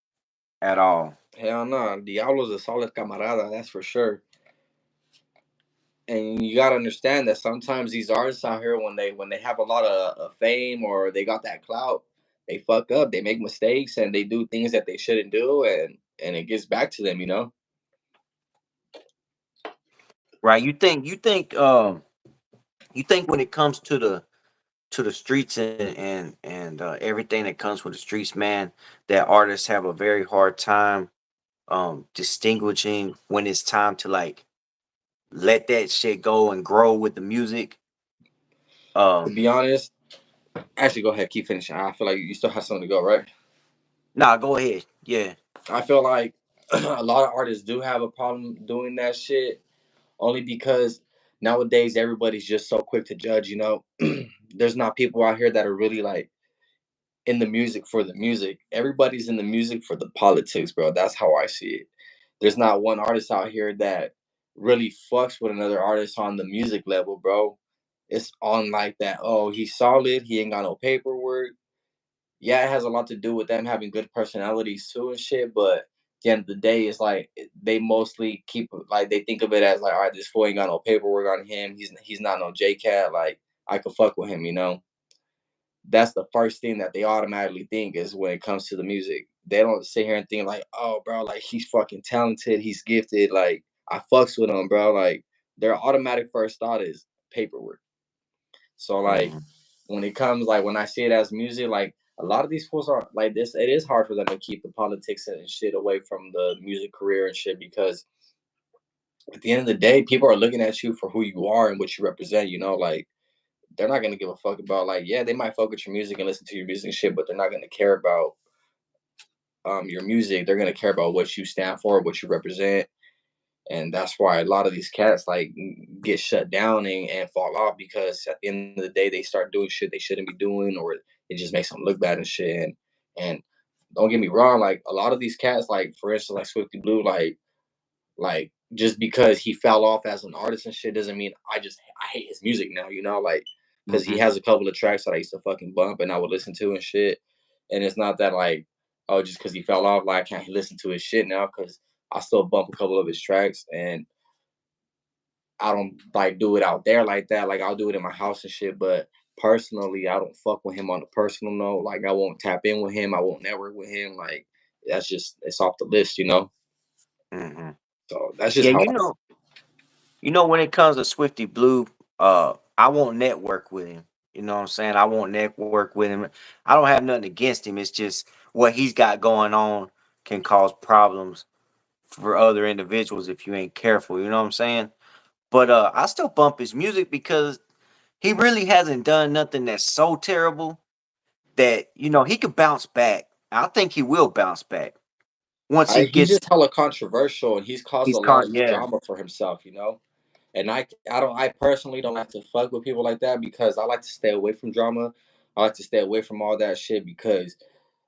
at all. Hell no. Diablo's a solid camarada, that's for sure. And you gotta understand that sometimes these artists out here when they have a lot of fame or they got that clout, they fuck up, they make mistakes and they do things that they shouldn't do and it gets back to them. Right? You think when it comes to the streets and everything that comes with the streets, man, that artists have a very hard time distinguishing when it's time to like let that shit go and grow with the music. To Um, be honest, actually, go ahead, keep finishing. I feel like you still have something to go, right? nah, go ahead. Yeah. I feel like a lot of artists do have a problem doing that shit, only because nowadays everybody's just so quick to judge. There's not people out here that are really like in the music for the music. Everybody's in the music for the politics, bro. That's how I see it. There's not one artist out here that really fucks with another artist on the music level, bro. It's on like that. Oh, he's solid. He ain't got no paperwork. Yeah, it has a lot to do with them having good personalities too and shit. But at the end of the day, it's like they mostly keep like they think of it as like, all right, this fool ain't got no paperwork on him. He's not no J cat. Like I could fuck with him. That's the first thing that they automatically think is when it comes to the music. They don't sit here and think like, oh, bro, like he's fucking talented, he's gifted, like I fucks with him, bro. Like their automatic first thought is paperwork. So like Mhm. when it comes like when I see it as music, like a lot of these fools are like this. It is hard for them to keep the politics and shit away from the music career and shit because at the end of the day, people are looking at you for who you are and what you represent. Like they're not gonna give a fuck about like yeah they might fuck with your music and listen to your music and shit, but they're not gonna care about your music. They're gonna care about what you stand for, what you represent, and that's why a lot of these cats like get shut down and fall off because at the end of the day they start doing shit they shouldn't be doing, or it just makes them look bad and shit. And don't get me wrong, like a lot of these cats, like for instance, like Swifty Blue, like just because he fell off as an artist and shit doesn't mean I hate his music now, like because he Mhm. has a couple of tracks that I used to fucking bump and I would listen to and shit. And it's not that like, oh, just because he fell off, like I can't listen to his shit now because I still bump a couple of his tracks and I don't like do it out there like that. Like I'll do it in my house and shit, but personally, I don't fuck with him on a personal note. Like I won't tap in with him. I won't network with him. Like that's just it's off the list. Mhm. So that's just Yeah, how you know, when it comes to Swifty Blue, I won't network with him. You know what I'm saying? I won't network with him. I don't have nothing against him. It's just what he's got going on can cause problems for other individuals if you ain't careful. You know what I'm saying? But I still bump his music because he really hasn't done nothing that's so terrible that he could bounce back. I think he will bounce back once he he's gets just hella controversial and he's caused a he's lot caught. of Yeah. drama for himself. And I personally don't like to fuck with people like that because I like to stay away from drama. I like to stay away from all that shit because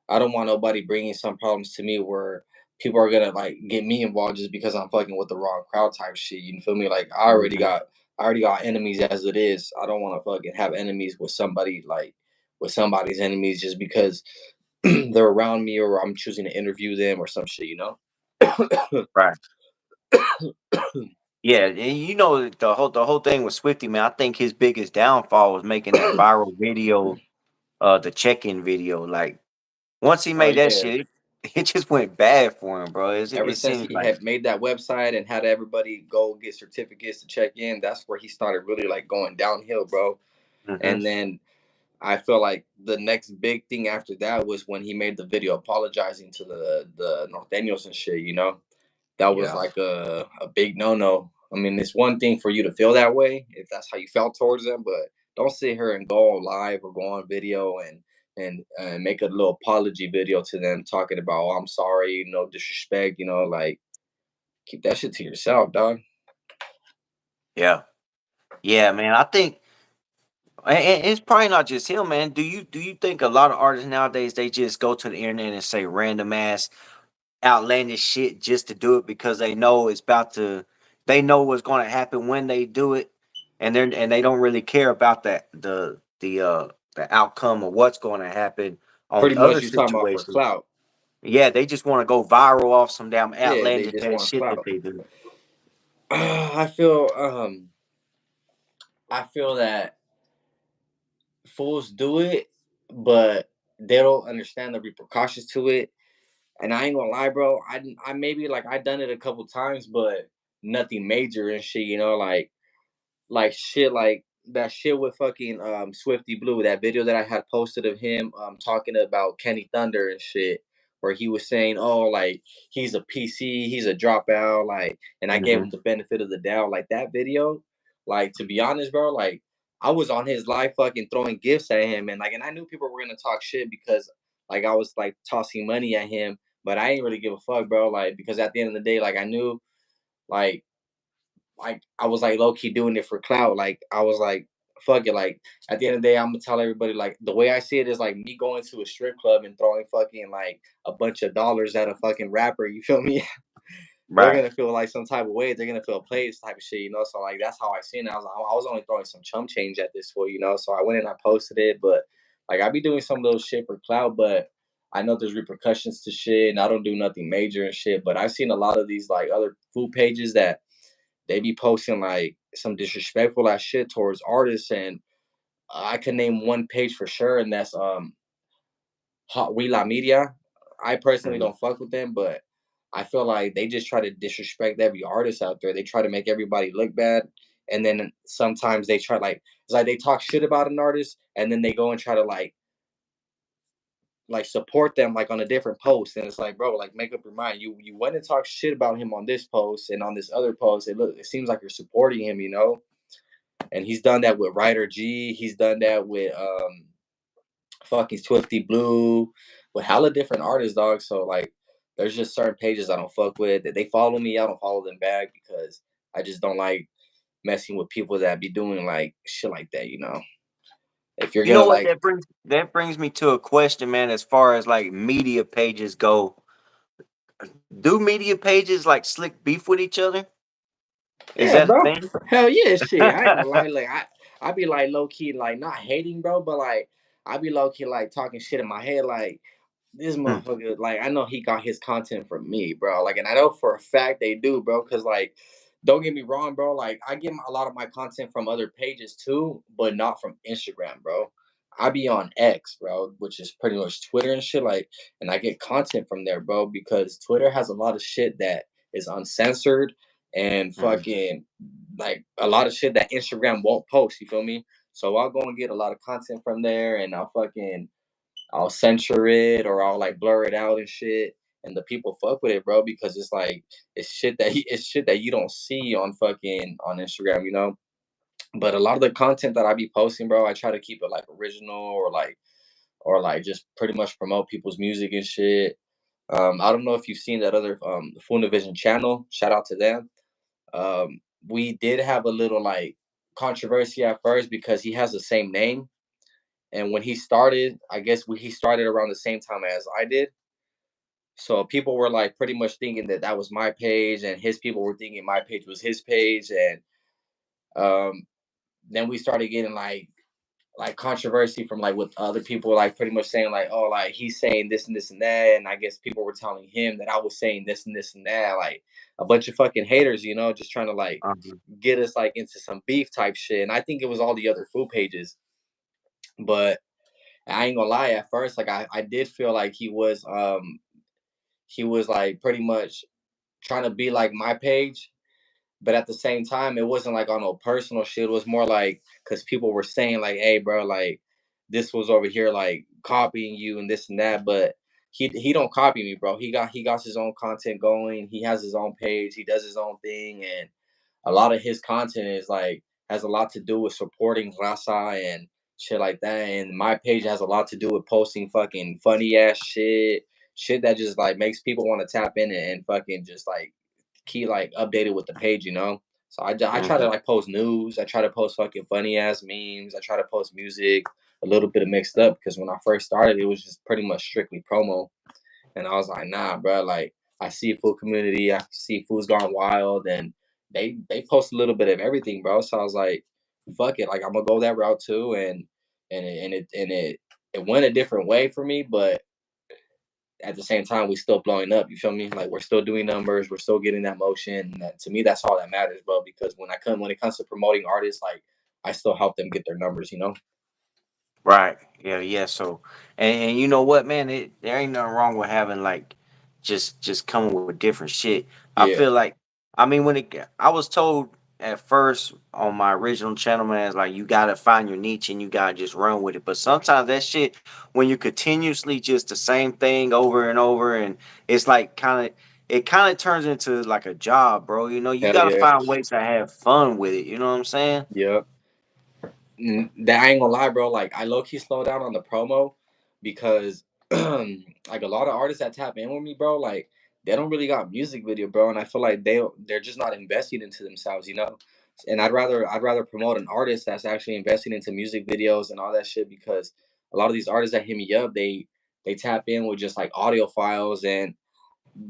I don't want nobody bringing some problems to me where people are gonna like get me involved just because I'm fucking with the wrong crowd type shit. You feel me? Like Hmm. I already got enemies as it is. I don't want to fucking have enemies with somebody like with somebody's enemies just because they're around me or I'm choosing to interview them or some shit. Right. Yeah, and the whole thing with Swifty, man. I think his biggest downfall was making that viral video, the check-in video. Like once he Oh made that yeah. shit, it just went bad for him, bro. Ever It since seems he like. had made that website and had everybody go get certificates to check in, that's where he started really like going downhill, bro. Hmm. And then I feel like the next big thing after that was when he made the video apologizing to the Norteños and shit. That was Yeah. like a big no. I mean, it's one thing for you to feel that way if that's how you felt towards them, but don't sit here and go on live or go on video and make a little apology video to them talking about, oh, I'm sorry, no disrespect, like keep that shit to yourself, dog. Yeah. Yeah, man. I think, and it's probably not just him, man. Do you think a lot of artists nowadays they just go to the internet and say random ass outlandish shit just to do it because they know what's going to happen when they do it, and they don't really care about the outcome of what's going to happen on Pretty other much you're talking about for situations. clout. Yeah, they just want to go viral off some damn Yeah, they outlandish just ass want shit that clout. they do. I feel that fools do it, but they don't understand the repercussions to it. And I ain't gonna lie, bro. I maybe like I done it a couple times, but nothing major and shit. Like shit like that shit with fucking Swifty Blue, that video that I had posted of him talking about Kenny Thunder and shit, where he was saying, oh, like he's a PC, he's a dropout, like, and I gave Hmm. him the benefit of the doubt. Like that video, like to be honest, bro, like I was on his live fucking throwing gifts at him, and like, and I knew people were gonna talk shit because like I was like tossing money at him, but I ain't really give a fuck, bro. Like, because at the end of the day, like I knew, like I was like low key doing it for clout. Like I was like, fuck it. Like at the end of the day, I'm gonna tell everybody like the way I see it is like me going to a strip club and throwing fucking like a bunch of dollars at a fucking rapper. You feel me? They're Right. gonna feel like some type of way. They're gonna feel played type of shit, you know. So like that's how I seen it. I was only throwing some chump change at this fool, you know. So I went and I posted it, but like I be doing some little shit for clout, but I know there's repercussions to shit, and I don't do nothing major and shit. But I've seen a lot of these like other food pages that they be posting like some disrespectful ass shit towards artists, and I can name one page for sure, and that's Hot Wheela Media. I personally Hmm. don't fuck with them, but I feel like they just try to disrespect every artist out there. They try to make everybody look bad, and then sometimes they try like it's like they talk shit about an artist, and then they go and try to like support them like on a different post, and it's like, bro, like make up your mind. You went and talk shit about him on this post, and on this other post, it seems like you're supporting him, you know. And he's done that with Ryder G. He's done that with fucking Swifty Blue, with hella different artists, dog. So like, there's just certain pages I don't fuck with. That they follow me, I don't follow them back because I just don't like messing with people that be doing like shit like that. You know, if you're You know gonna what? like, That brings me to a question, man. As far as like media pages go, do media pages like slick beef with each other? Is yeah, that a bro, thing? hell yeah, shit. I ain't gonna lie, like I be like low key like not hating, bro, but like I be low key like talking shit in my head, like this Hmm. motherfucker, like I know he got his content from me, bro. Like, and I know for a fact they do, bro. Cause like, don't get me wrong, bro. Like, I get a lot of my content from other pages too, but not from Instagram, bro. I be on X, bro, which is pretty much Twitter and shit. Like, and I get content from there, bro, because Twitter has a lot of shit that is uncensored and Hmm. fucking like a lot of shit that Instagram won't post. You feel me? So I'll go and get a lot of content from there, and I'll censor it or I'll like blur it out and shit. And the people fuck with it, bro, because it's like it's shit that you don't see on fucking on Instagram, you know. But a lot of the content that I be posting, bro, I try to keep it like original or like just pretty much promote people's music and shit. I don't know if you've seen that other Funivision channel. Shout out to them. Um, we did have a little like controversy at first because he has the same name, and when he started, I guess he started around the same time as I did. So people were like pretty much thinking that that was my page, and his people were thinking my page was his page, and um, then we started getting like controversy from like with other people, like pretty much saying like, oh, like he's saying this and this and that, and I guess people were telling him that I was saying this and this and that, like a bunch of fucking haters, you know, just trying to like Uh-huh. get us like into some beef type shit. And I think it was all the other food pages, but I ain't gonna lie. At first, like I did feel like he was like pretty much trying to be like my page, but at the same time, it wasn't like on no personal shit. It was more like because people were saying like, "Hey, bro, like this was over here like copying you and this and that," but he don't copy me, bro. He got his own content going. He has his own page. He does his own thing, and a lot of his content is like has a lot to do with supporting Raza and shit like that. And my page has a lot to do with posting fucking funny ass shit that just like makes people want to tap in and fucking just like keep like updated with the page, you know. So I try to Hmm. like post news. I try to post fucking funny ass memes. I try to post music, a little bit of mixed up because when I first started, it was just pretty much strictly promo. And I was like, nah, bro. Like I see food community, I see food's gone wild, and they post a little bit of everything, bro. So I was like, fuck it, like I'm gonna go that route too, and it went a different way for me, but at the same time, we still blowing up. You feel me? Like we're still doing numbers, we're still getting that motion. And that, to me, that's all that matters, bro. Because when it comes to promoting artists, like I still help them get their numbers. You know? Right. Yeah. Yeah. So, and you know what, man? There ain't nothing wrong with having like just coming with different shit. I feel Yeah, like, I mean, I was told at first on my original channel, man, it's like you gotta find your niche and you gotta just run with it. But sometimes that shit, when you continuously just the same thing over and over, and it's like it kind of turns into like a job, bro. You know, you hell gotta yeah, find ways to have fun with it. You know what I'm saying? yeah. That I ain't gonna lie, bro. Like I low key slow down on the promo because like a lot of artists that tap in with me, bro, like they don't really got music video, bro, and I feel like they're just not investing into themselves, you know. And I'd rather promote an artist that's actually investing into music videos and all that shit because a lot of these artists that hit me up, they tap in with just like audio files and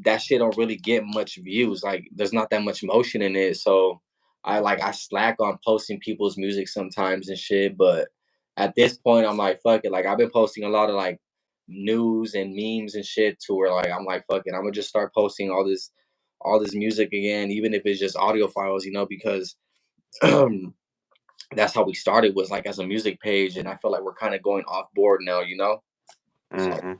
that shit don't really get much views. Like there's not that much motion in it. So I slack on posting people's music sometimes and shit. But at this point I'm like fuck it. Like I've been posting a lot of like news and memes and shit to where like I'm like fuck it. I'm gonna just start posting all this music again, even if it's just audio files, you know, because that's how we started was like as a music page and I feel like we're kind of going off board now, you know? So Mm-hmm.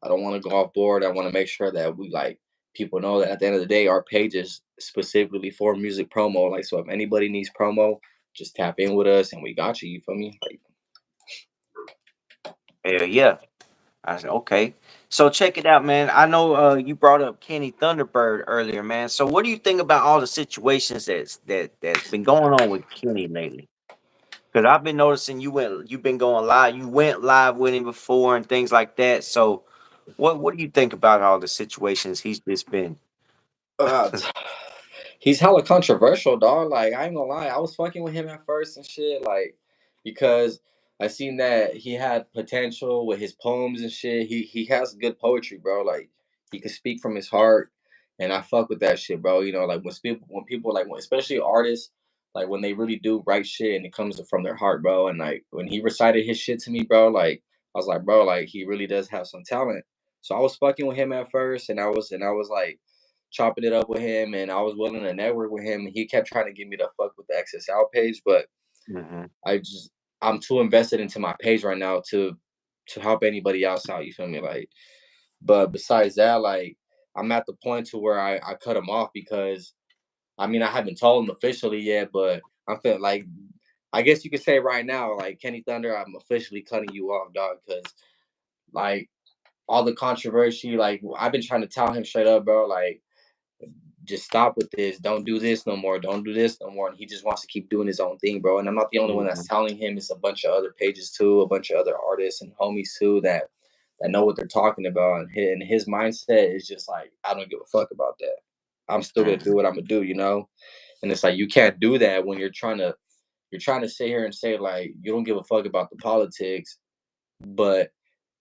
I don't want to go off board. I want to make sure that we like people know that at the end of the day, our page is specifically for music promo. Like, so if anybody needs promo, just tap in with us and we got you. You feel me? Like, Hell yeah. I said, okay. So check it out, man. I know you brought up Kenny Thunderbird earlier, man. So what do you think about all the situations that's been going on with Kenny lately? Because I've been noticing you've been going live. You went live with him before and things like that. So what do you think about all the situations he's just been? uh, he's hella controversial, dog. Like I ain't gonna lie, I was fucking with him at first and shit, like because I seen that he had potential with his poems and shit. He has good poetry, bro. Like he can speak from his heart, and I fuck with that shit, bro. You know, like when people like especially artists, like when they really do write shit and it comes from their heart, bro. And like when he recited his shit to me, bro, like I was like, bro, like he really does have some talent. So I was fucking with him at first, and I was like chopping it up with him, and I was willing to network with him. And he kept trying to get me to fuck with the XSL page, but Hmm. I just I'm too invested into my page right now to help anybody else out. You feel me? Like, but besides that, like I'm at the point to where I cut him off because I mean I haven't told him officially yet, but I'm feeling like I guess you could say right now, like Kenny Thunder, I'm officially cutting you off, dog, because like all the controversy, like I've been trying to tell him straight up, bro, like just stop with this. Don't do this no more. Don't do this no more. And he just wants to keep doing his own thing, bro. And I'm not the only one that's Hmm. telling him. It's a bunch of other pages too, a bunch of other artists and homies too that know what they're talking about. And his mindset is just like, I don't give a fuck about that. I'm still gonna do Hmm. what I'm gonna do, you know. And it's like you can't do that when you're trying to sit here and say like you don't give a fuck about the politics, but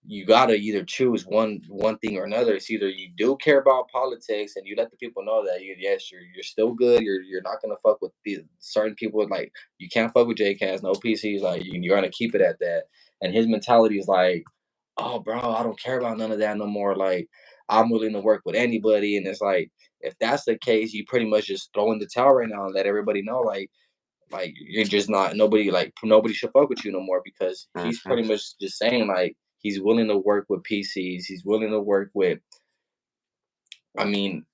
you gotta either choose one thing or another. It's either you do care about politics and you let the people know that yes, you're still good. You're not gonna fuck with the certain people. Like you can't fuck with JCast, no PCs. Like you're gonna keep it at that. And his mentality is like, oh, bro, I don't care about none of that no more. Like I'm willing to work with anybody. And it's like if that's the case, you pretty much just throw in the towel right now and let everybody know like you're just not nobody should fuck with you no more because he's Hmm. pretty much just saying like he's willing to work with PCs. He's willing to work with I mean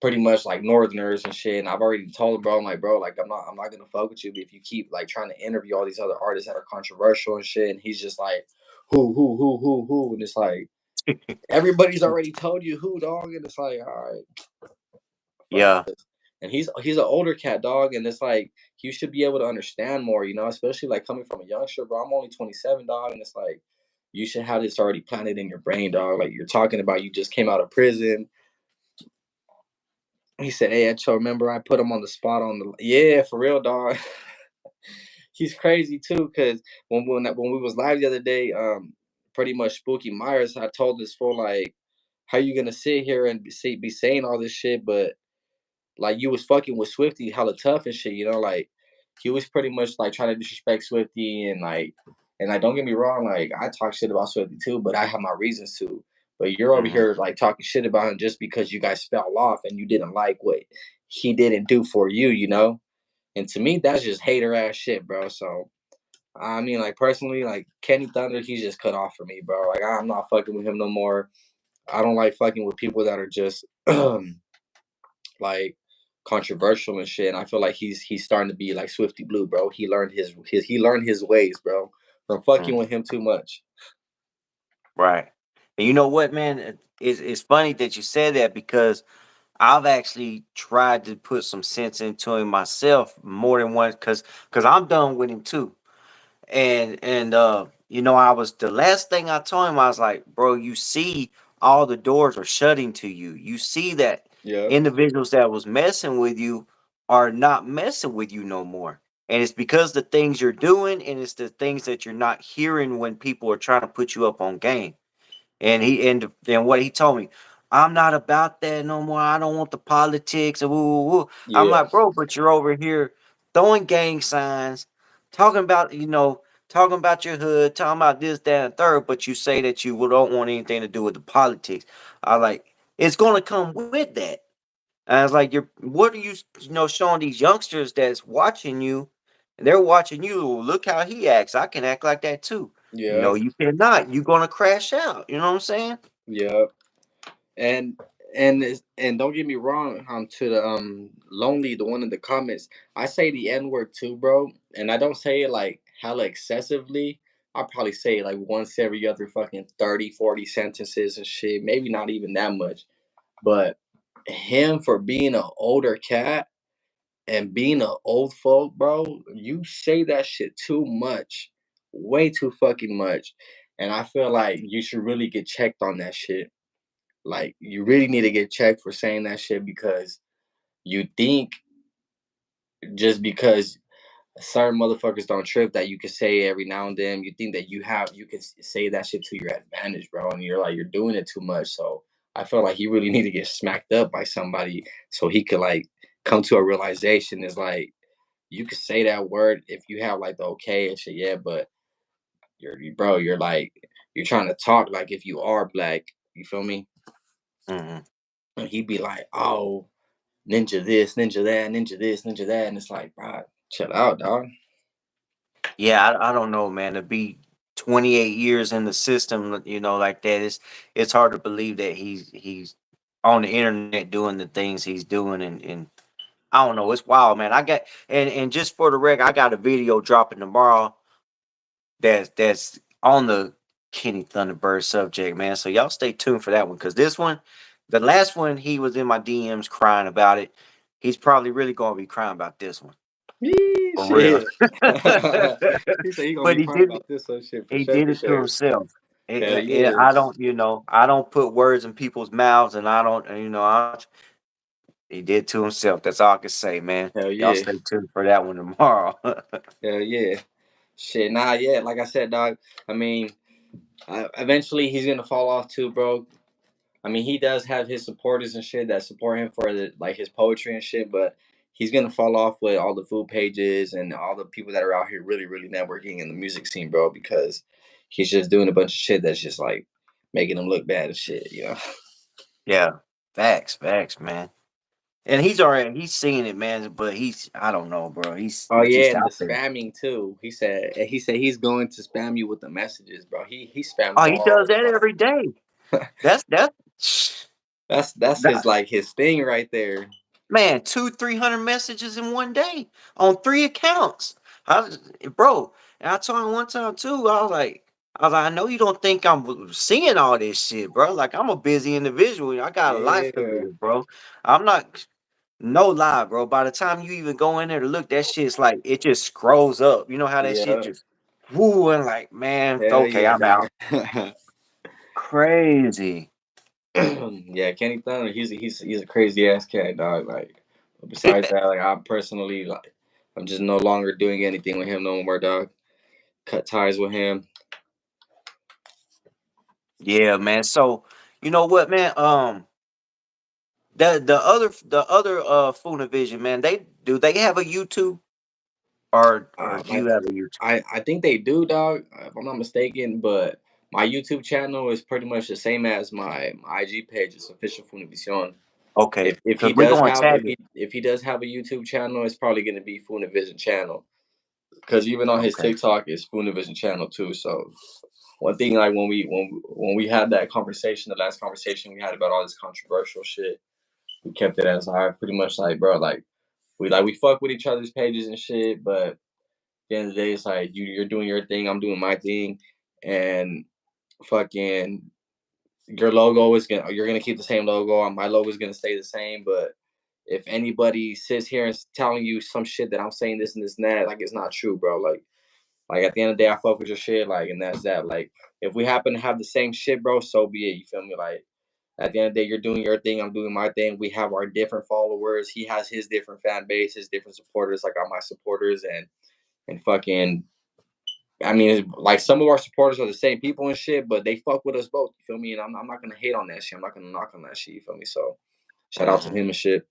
pretty much like northerners and shit. And I've already told him, bro, I'm like, bro, like I'm not gonna fuck with you if you keep like trying to interview all these other artists that are controversial and shit. And he's just like, who, and it's like everybody's already told you who, dog. And it's like, all right, fuck Yeah. this. And he's an older cat, dog, and it's like you should be able to understand more, you know, especially like coming from a youngster, bro. I'm only 27, dog, and it's like you should have this already planted in your brain, dog. Like you're talking about you just came out of prison. He said, "Hey, Echo, remember I put him on the spot on the yeah, for real, dog." He's crazy too, cause when we was live the other day, pretty much Spooky Myers, I told this fool like, "How you gonna sit here and be saying all this shit, but like you was fucking with Swifty hella tough and shit, you know, like he was pretty much like trying to disrespect Swifty and like don't get me wrong, like I talk shit about Swifty too, but I have my reasons to. But you're over Hmm. here like talking shit about him just because you guys fell off and you didn't like what he didn't do for you, you know? And to me, that's just hater ass shit, bro. So I mean, like personally, like Kenny Thunder, he's just cut off for me, bro. Like I'm not fucking with him no more. I don't like fucking with people that are just like controversial and shit. And I feel like he's starting to be like Swifty Blue, bro. He learned his ways, bro, from fucking with Hmm. him too much. Right. And you know what, man? It's funny that you said that because I've actually tried to put some sense into him myself more than once, because I'm done with him too. And you know, I was the last thing I told him, I was like, bro, you see all the doors are shutting to you. You see that Yep. individuals that was messing with you are not messing with you no more. And it's because the things you're doing, and it's the things that you're not hearing when people are trying to put you up on game. And what he told me, I'm not about that no more. I don't want the politics and woo woo woo. I'm Yeah. like, bro, but you're over here throwing gang signs, talking about, talking about your hood, talking about this, that, and third, but you say that you don't want anything to do with the politics. I like, it's gonna come with that. And I was like, what are you, showing these youngsters that's watching you, and they're watching you. Look how he acts. I can act like that too. No, Yep. you cannot. You're gonna crash out. You know what I'm saying? Yep. And and don't get me wrong, to the lonely, the one in the comments, I say the N word too, bro. And I don't say it like hella excessively. I probably say it like once every other fucking 30, 40 sentences and shit. Maybe not even that much. But him, for being an older cat and being an old folk, bro, you say that shit too much. Way too fucking much. And I feel like you should really get checked on that shit. Like, you really need to get checked for saying that shit, because you think just because certain motherfuckers don't trip that you can say every now and then, you think that you can say that shit to your advantage, bro, and you're like, you're doing it too much. So I feel like he really need to get smacked up by somebody so he could like come to a realization. Is like, you can say that word if you have like the okay and shit, yeah, but bro, you're like, you're trying to talk like if you are black. You feel me? Hmm. And he'd be like, oh, ninja this, ninja that, ninja this, ninja that, and it's like, bro, chill out, dog. Yeah, I don't know, man. To be 28 years in the system, like that, it's hard to believe that he's on the internet doing the things he's doing, and I don't know. It's wild, man. I got and just for the record, I got a video dropping tomorrow that's on the Kenny Thunderbird subject, man. So y'all stay tuned for that one, because this one, the last one, he was in my DMs crying about it. He's probably really gonna be crying about this one Yee, for real. shit. He said he gonna But be crying about this some shit for he sure, did for it to sure. himself. Hell I yeah. don't, I don't put words in people's mouths, and I don't, he did to himself. That's all I can say, man. Hell Y'all yeah. stay tuned for that one tomorrow. Hell yeah. Shit, nah, yeah. Like I said, dog. I mean, eventually he's gonna fall off too, bro. I mean, he does have his supporters and shit that support him for like his poetry and shit, but he's gonna fall off with all the food pages and all the people that are out here really, really networking in the music scene, bro, because he's just doing a bunch of shit that's just like making him look bad and shit, you know. Yeah, facts, man. And he's seeing it, man. But I don't know, bro. He's Oh yeah, just and the out there. spamming too. He said he's going to spam you with the messages, bro. He spams Oh, he all does that the every day. time. That's That's his that, like his thing right there. man. 300 messages in one day on 3 accounts. Bro, and I told him one time too. I know you don't think I'm seeing all this shit, bro. Like, I'm a busy individual. I got a life to Yeah, live, bro. I'm not. No lie, bro. By the time you even go in there to look, that shit's like, it just scrolls up. You know how that shit yeah, just woo, and like, man, hell okay, yeah, I'm out. dog. Crazy. Yeah, Kenny Thunder, he's a crazy ass cat, dog. Like, besides that, like, I personally like, I'm just no longer doing anything with him no more, dog. Cut ties with him. Yeah, man. So, you know what, man? The other Funivision, man, they have a YouTube, or do My you have a YouTube? I think they do, dog. If I'm not mistaken, but my YouTube channel is pretty much the same as my IG page. It's official Funivision. Okay, If because he we're does gonna have tag it. if he does have a YouTube channel, it's probably gonna be Funivision channel. Because even on his Okay. TikTok, it's Funivision channel too. So one thing, like when we had that conversation, the last conversation we had about all this controversial shit, we kept it as I pretty much like, bro, like we fuck with each other's pages and shit, but at the end of the day, it's like you're doing your thing, I'm doing my thing, and fucking your logo is gonna you're gonna keep the same logo. My logo is gonna stay the same. But if anybody sits here and telling you some shit that I'm saying this and this and that, like it's not true, bro. Like at the end of the day, I fuck with your shit, like, and that's that. Like, if we happen to have the same shit, bro, so be it. You feel me? Like, at the end of the day, you're doing your thing, I'm doing my thing. We have our different followers. He has his different fan base, his different supporters. Like, I'm my supporters, and fucking. I mean, like some of our supporters are the same people and shit, but they fuck with us both. You feel me? And I'm not gonna hate on that shit. I'm not gonna knock on that shit. You feel me? So, shout out to Hmm. him and shit.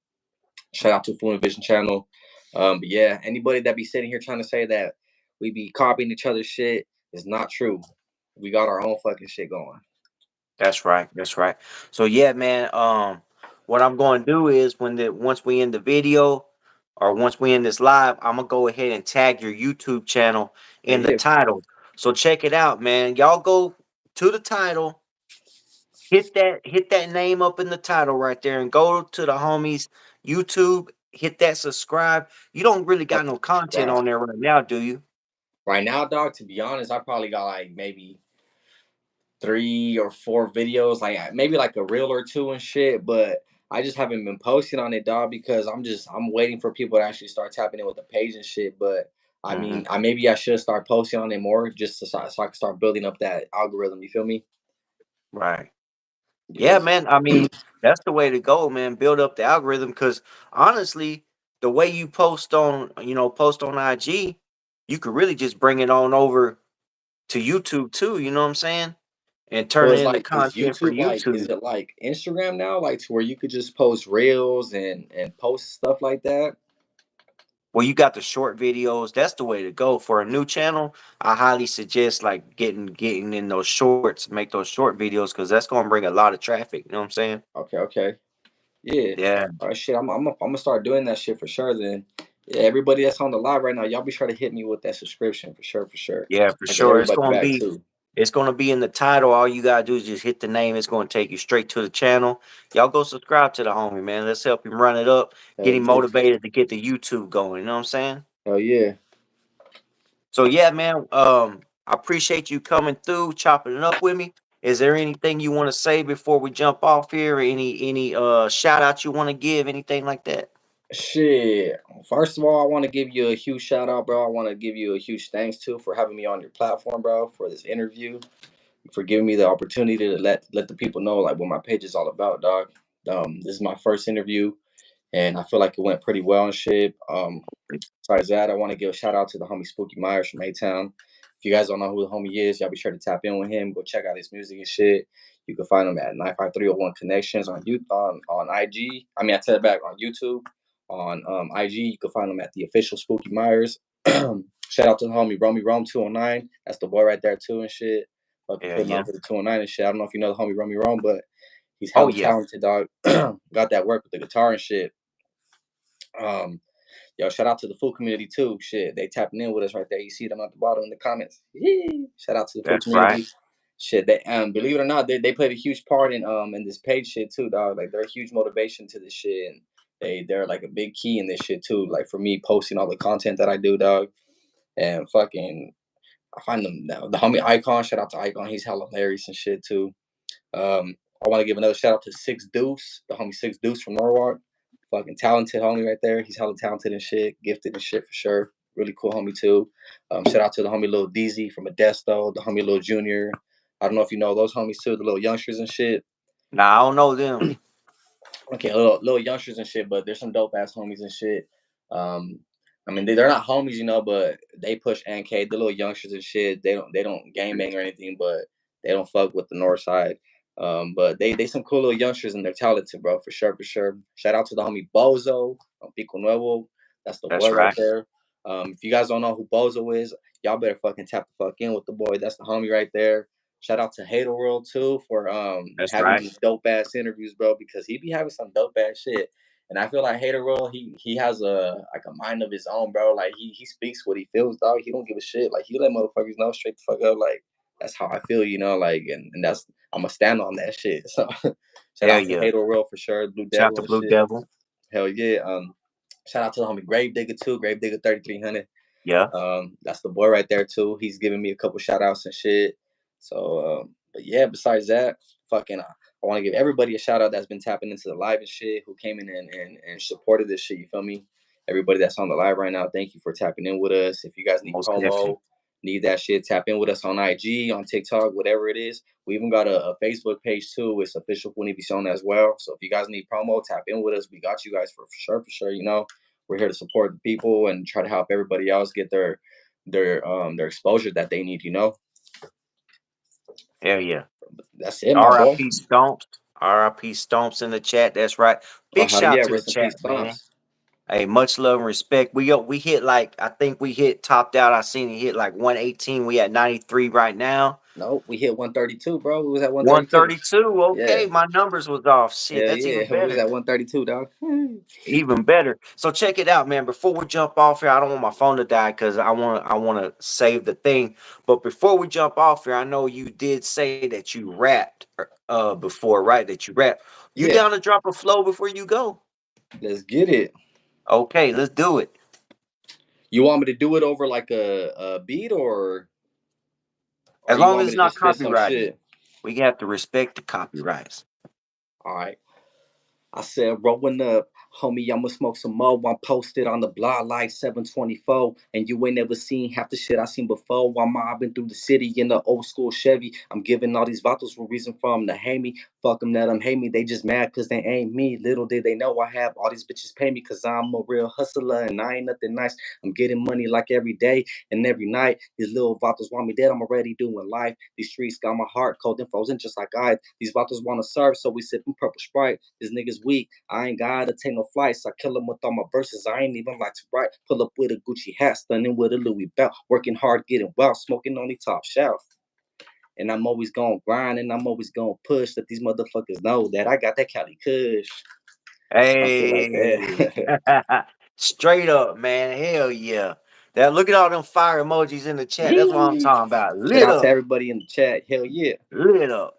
Shout out to Fluent Vision channel. But yeah, anybody that be sitting here trying to say that we be copying each other's shit is not true. We got our own fucking shit going. That's right. That's right. So yeah, man. What I'm going to do is once we end the video, or once we end this live, I'm gonna go ahead and tag your YouTube channel Yeah, in the yeah. title. So check it out, man. Y'all go to the title, hit that name up in the title right there, and go to the homies YouTube. Hit that subscribe. You don't really got no content Right. on there right now, do you? Right now, dog, to be honest, I probably got like maybe 3 or 4 videos, like maybe like a reel or two and shit, but I just haven't been posting on it, dog, because I'm waiting for people to actually start tapping in with the page and shit. But I Hmm. mean, I maybe I should start posting on it more just so I can start building up that algorithm. You feel me? Right. Yeah, Yes. man. I mean, that's the way to go, man. Build up the algorithm because honestly, the way you post on IG, you could really just bring it on over to YouTube too. You know what I'm saying? And So turn it into is content for YouTube like is YouTube. it like Instagram now, like to where you could just post reels and post stuff like that? Well, you got the short videos. That's the way to go for a new channel. I highly suggest like getting in those shorts, make those short videos because that's gonna bring a lot of traffic. You know what I'm saying? Okay, okay. Yeah. Yeah, All right, shit. I'm gonna start doing that shit for sure. Then, yeah, everybody that's on the live right now, y'all be sure to hit me with that subscription for sure, for sure. yeah, for I get sure. everybody back too. It's gonna be in the title. All you gotta do is just hit the name. It's gonna take you straight to the channel. Y'all go subscribe to the homie, man. Let's help him run it up, get Hell him yeah, motivated to get the YouTube going. You know what I'm saying? hell yeah. So yeah, man. I appreciate you coming through, chopping it up with me. Is there anything you want to say before we jump off here? Any shout outs you want to give? Anything like that? Shit. First of all, I want to give you a huge shout out, bro. I want to give you a huge thanks too for having me on your platform, bro, for this interview, for giving me the opportunity to let the people know like what my page is all about, dog. This is my first interview, and I feel like it went pretty well and shit. Besides that, I want to give a shout out to the homie Spooky Myers from A-Town. If you guys don't know who the homie is, y'all be sure to tap in with him. Go check out his music and shit. You can find him at 95301 Connections on IG. I mean, I tell it back on YouTube. On IG, you can find him at the official Spooky Myers. Shout out to the homie Romy Rome 209. That's the boy right there too and shit. Fucking Yeah, putting yeah. on for the 209 and shit. I don't know if you know the homie Romy Rome, but he's Oh hella yeah, talented, dog. Got that work with the guitar and shit. Um, Yo, shout out to the food community too. Shit, they tapping in with us right there. You see them at the bottom in the comments. Yee. Shout out to the food that's right. community. Shit, they believe it or not, they played a huge part in this page shit too, dog. Like they're a huge motivation to this shit, and they're like a big key in this shit too. Like for me posting all the content that I do, dog, and fucking I find them now. The homie Icon, shout out to Icon, he's hella hilarious and shit too. I want to give another shout out to Six Deuce, the homie Six Deuce from Norwalk. Fucking talented homie right there. He's hella talented and shit, gifted and shit for sure. Really cool homie too. Shout out to the homie Lil DZ from Modesto, the homie Lil Junior. I don't know if you know those homies too, the little youngsters and shit. Nah, I don't know them. Okay, little youngsters and shit, but there's some dope ass homies and shit. Um, I mean they're not homies, but they push NK. The little youngsters and shit. They don't game bang or anything, but they don't fuck with the north side. But they some cool little youngsters and they're talented, bro, for sure, for sure. Shout out to the homie Bozo from Pico Nuevo. That's the That's boy right right. there. If you guys don't know who Bozo is, y'all better fucking tap the fuck in with the boy. That's the homie right there. Shout out to Hater World too for That's having right. these dope ass interviews, bro, because he be having some dope ass shit. And I feel like Hater World, he has a mind of his own, bro. Like he speaks what he feels, dog. He don't give a shit. Like he let motherfuckers know straight the fuck up. Like that's how I feel, like and that's I'ma stand on that shit. So shout Hell out to yeah. Hater World for sure, Blue Shout out Devil to and Blue shit. Devil. Hell yeah. Shout out to the homie Grave Digger too, Grave Digger 3300. Yeah. That's the boy right there too. He's giving me a couple shout outs and shit. So but yeah, besides that, fucking I want to give everybody a shout out that's been tapping into the live and shit, who came in and supported this shit. You feel me? Everybody that's on the live right now, thank you for tapping in with us. If you guys need Most definitely. promo, need that shit, tap in with us on IG, on TikTok, whatever it is. We even got a Facebook page too. It's official Univision as well. So if you guys need promo, tap in with us. We got you guys for sure, for sure. You know, we're here to support the people and try to help everybody else get their exposure that they need. You know, Hell yeah. that's it, my boy. R.I.P. Stomps. R.I.P. Stomps in the chat. That's right. Oh Big hell shout yeah, to the rest in peace, chat, man. Stomps. Hey, much love and respect. We hit like I think we hit topped out. I seen it hit like 118. We at 93 right now. No, we hit 132, bro. We was at 132. 132. Yeah, Okay, my numbers was off. Shit, yeah, that's even yeah. We was better. at 132, dog. Even better. So check it out, man. Before we jump off here, I don't want my phone to die because I wanna save the thing. But before we jump off here, I know you did say that you rapped before, right? That you rap. You Yeah, down to drop a flow before you go? let's get it. Okay, let's do it. You want me to do it over like a beat, or As you long want as me it's to not just spit some copyrighted, shit? we have to respect the copyrights. All right. I said, rolling up, homie, I'ma smoke some more. I'm posted on the block like 724. And you ain't never seen half the shit I seen before. While mobbing through the city in the old school Chevy. I'm giving all these vatos for reason for them to hate me. Fuck them, let them hate me. They just mad cause they ain't me. Little did they know I have all these bitches pay me cause I'm a real hustler and I ain't nothing nice. I'm getting money like every day and every night. These little vatos want me dead. I'm already doing life. These streets got my heart cold and frozen just like ice. These vatos wanna serve, so we sipping purple Sprite. These niggas weak. I ain't gotta take no flights. I kill them with all my verses. I ain't even like to write. Pull up with a Gucci hat, stunning with a Louis belt. Working hard, getting well, smoking on the top shelf. And I'm always gonna grind and I'm always gonna push. Let these motherfuckers know that I got that Cali Kush. I feel like Hey, that. straight up, man. Hell yeah. That look at all them fire emojis in the chat. That's what I'm talking about. Shout Lit out to up, everybody in the chat. Hell yeah. lit up.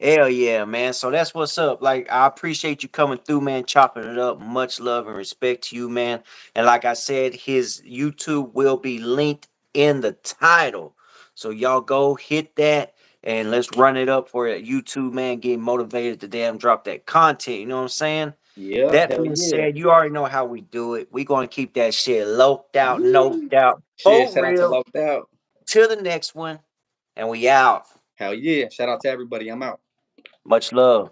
Hell yeah, man. So that's what's up. Like, I appreciate you coming through, man, chopping it up. Much love and respect to you, man. And like I said, his YouTube will be linked in the title. So y'all go hit that and let's run it up for YouTube, man. Getting motivated to damn drop that content. You know what I'm saying? Yeah, That hell being yeah. said, you already know how we do it. We gonna keep that shit loked out, Yeah. noped out, Shit, for shout out to real. Locked Out. Till the next one, and we out. Hell yeah. Shout out to everybody. I'm out. Much love.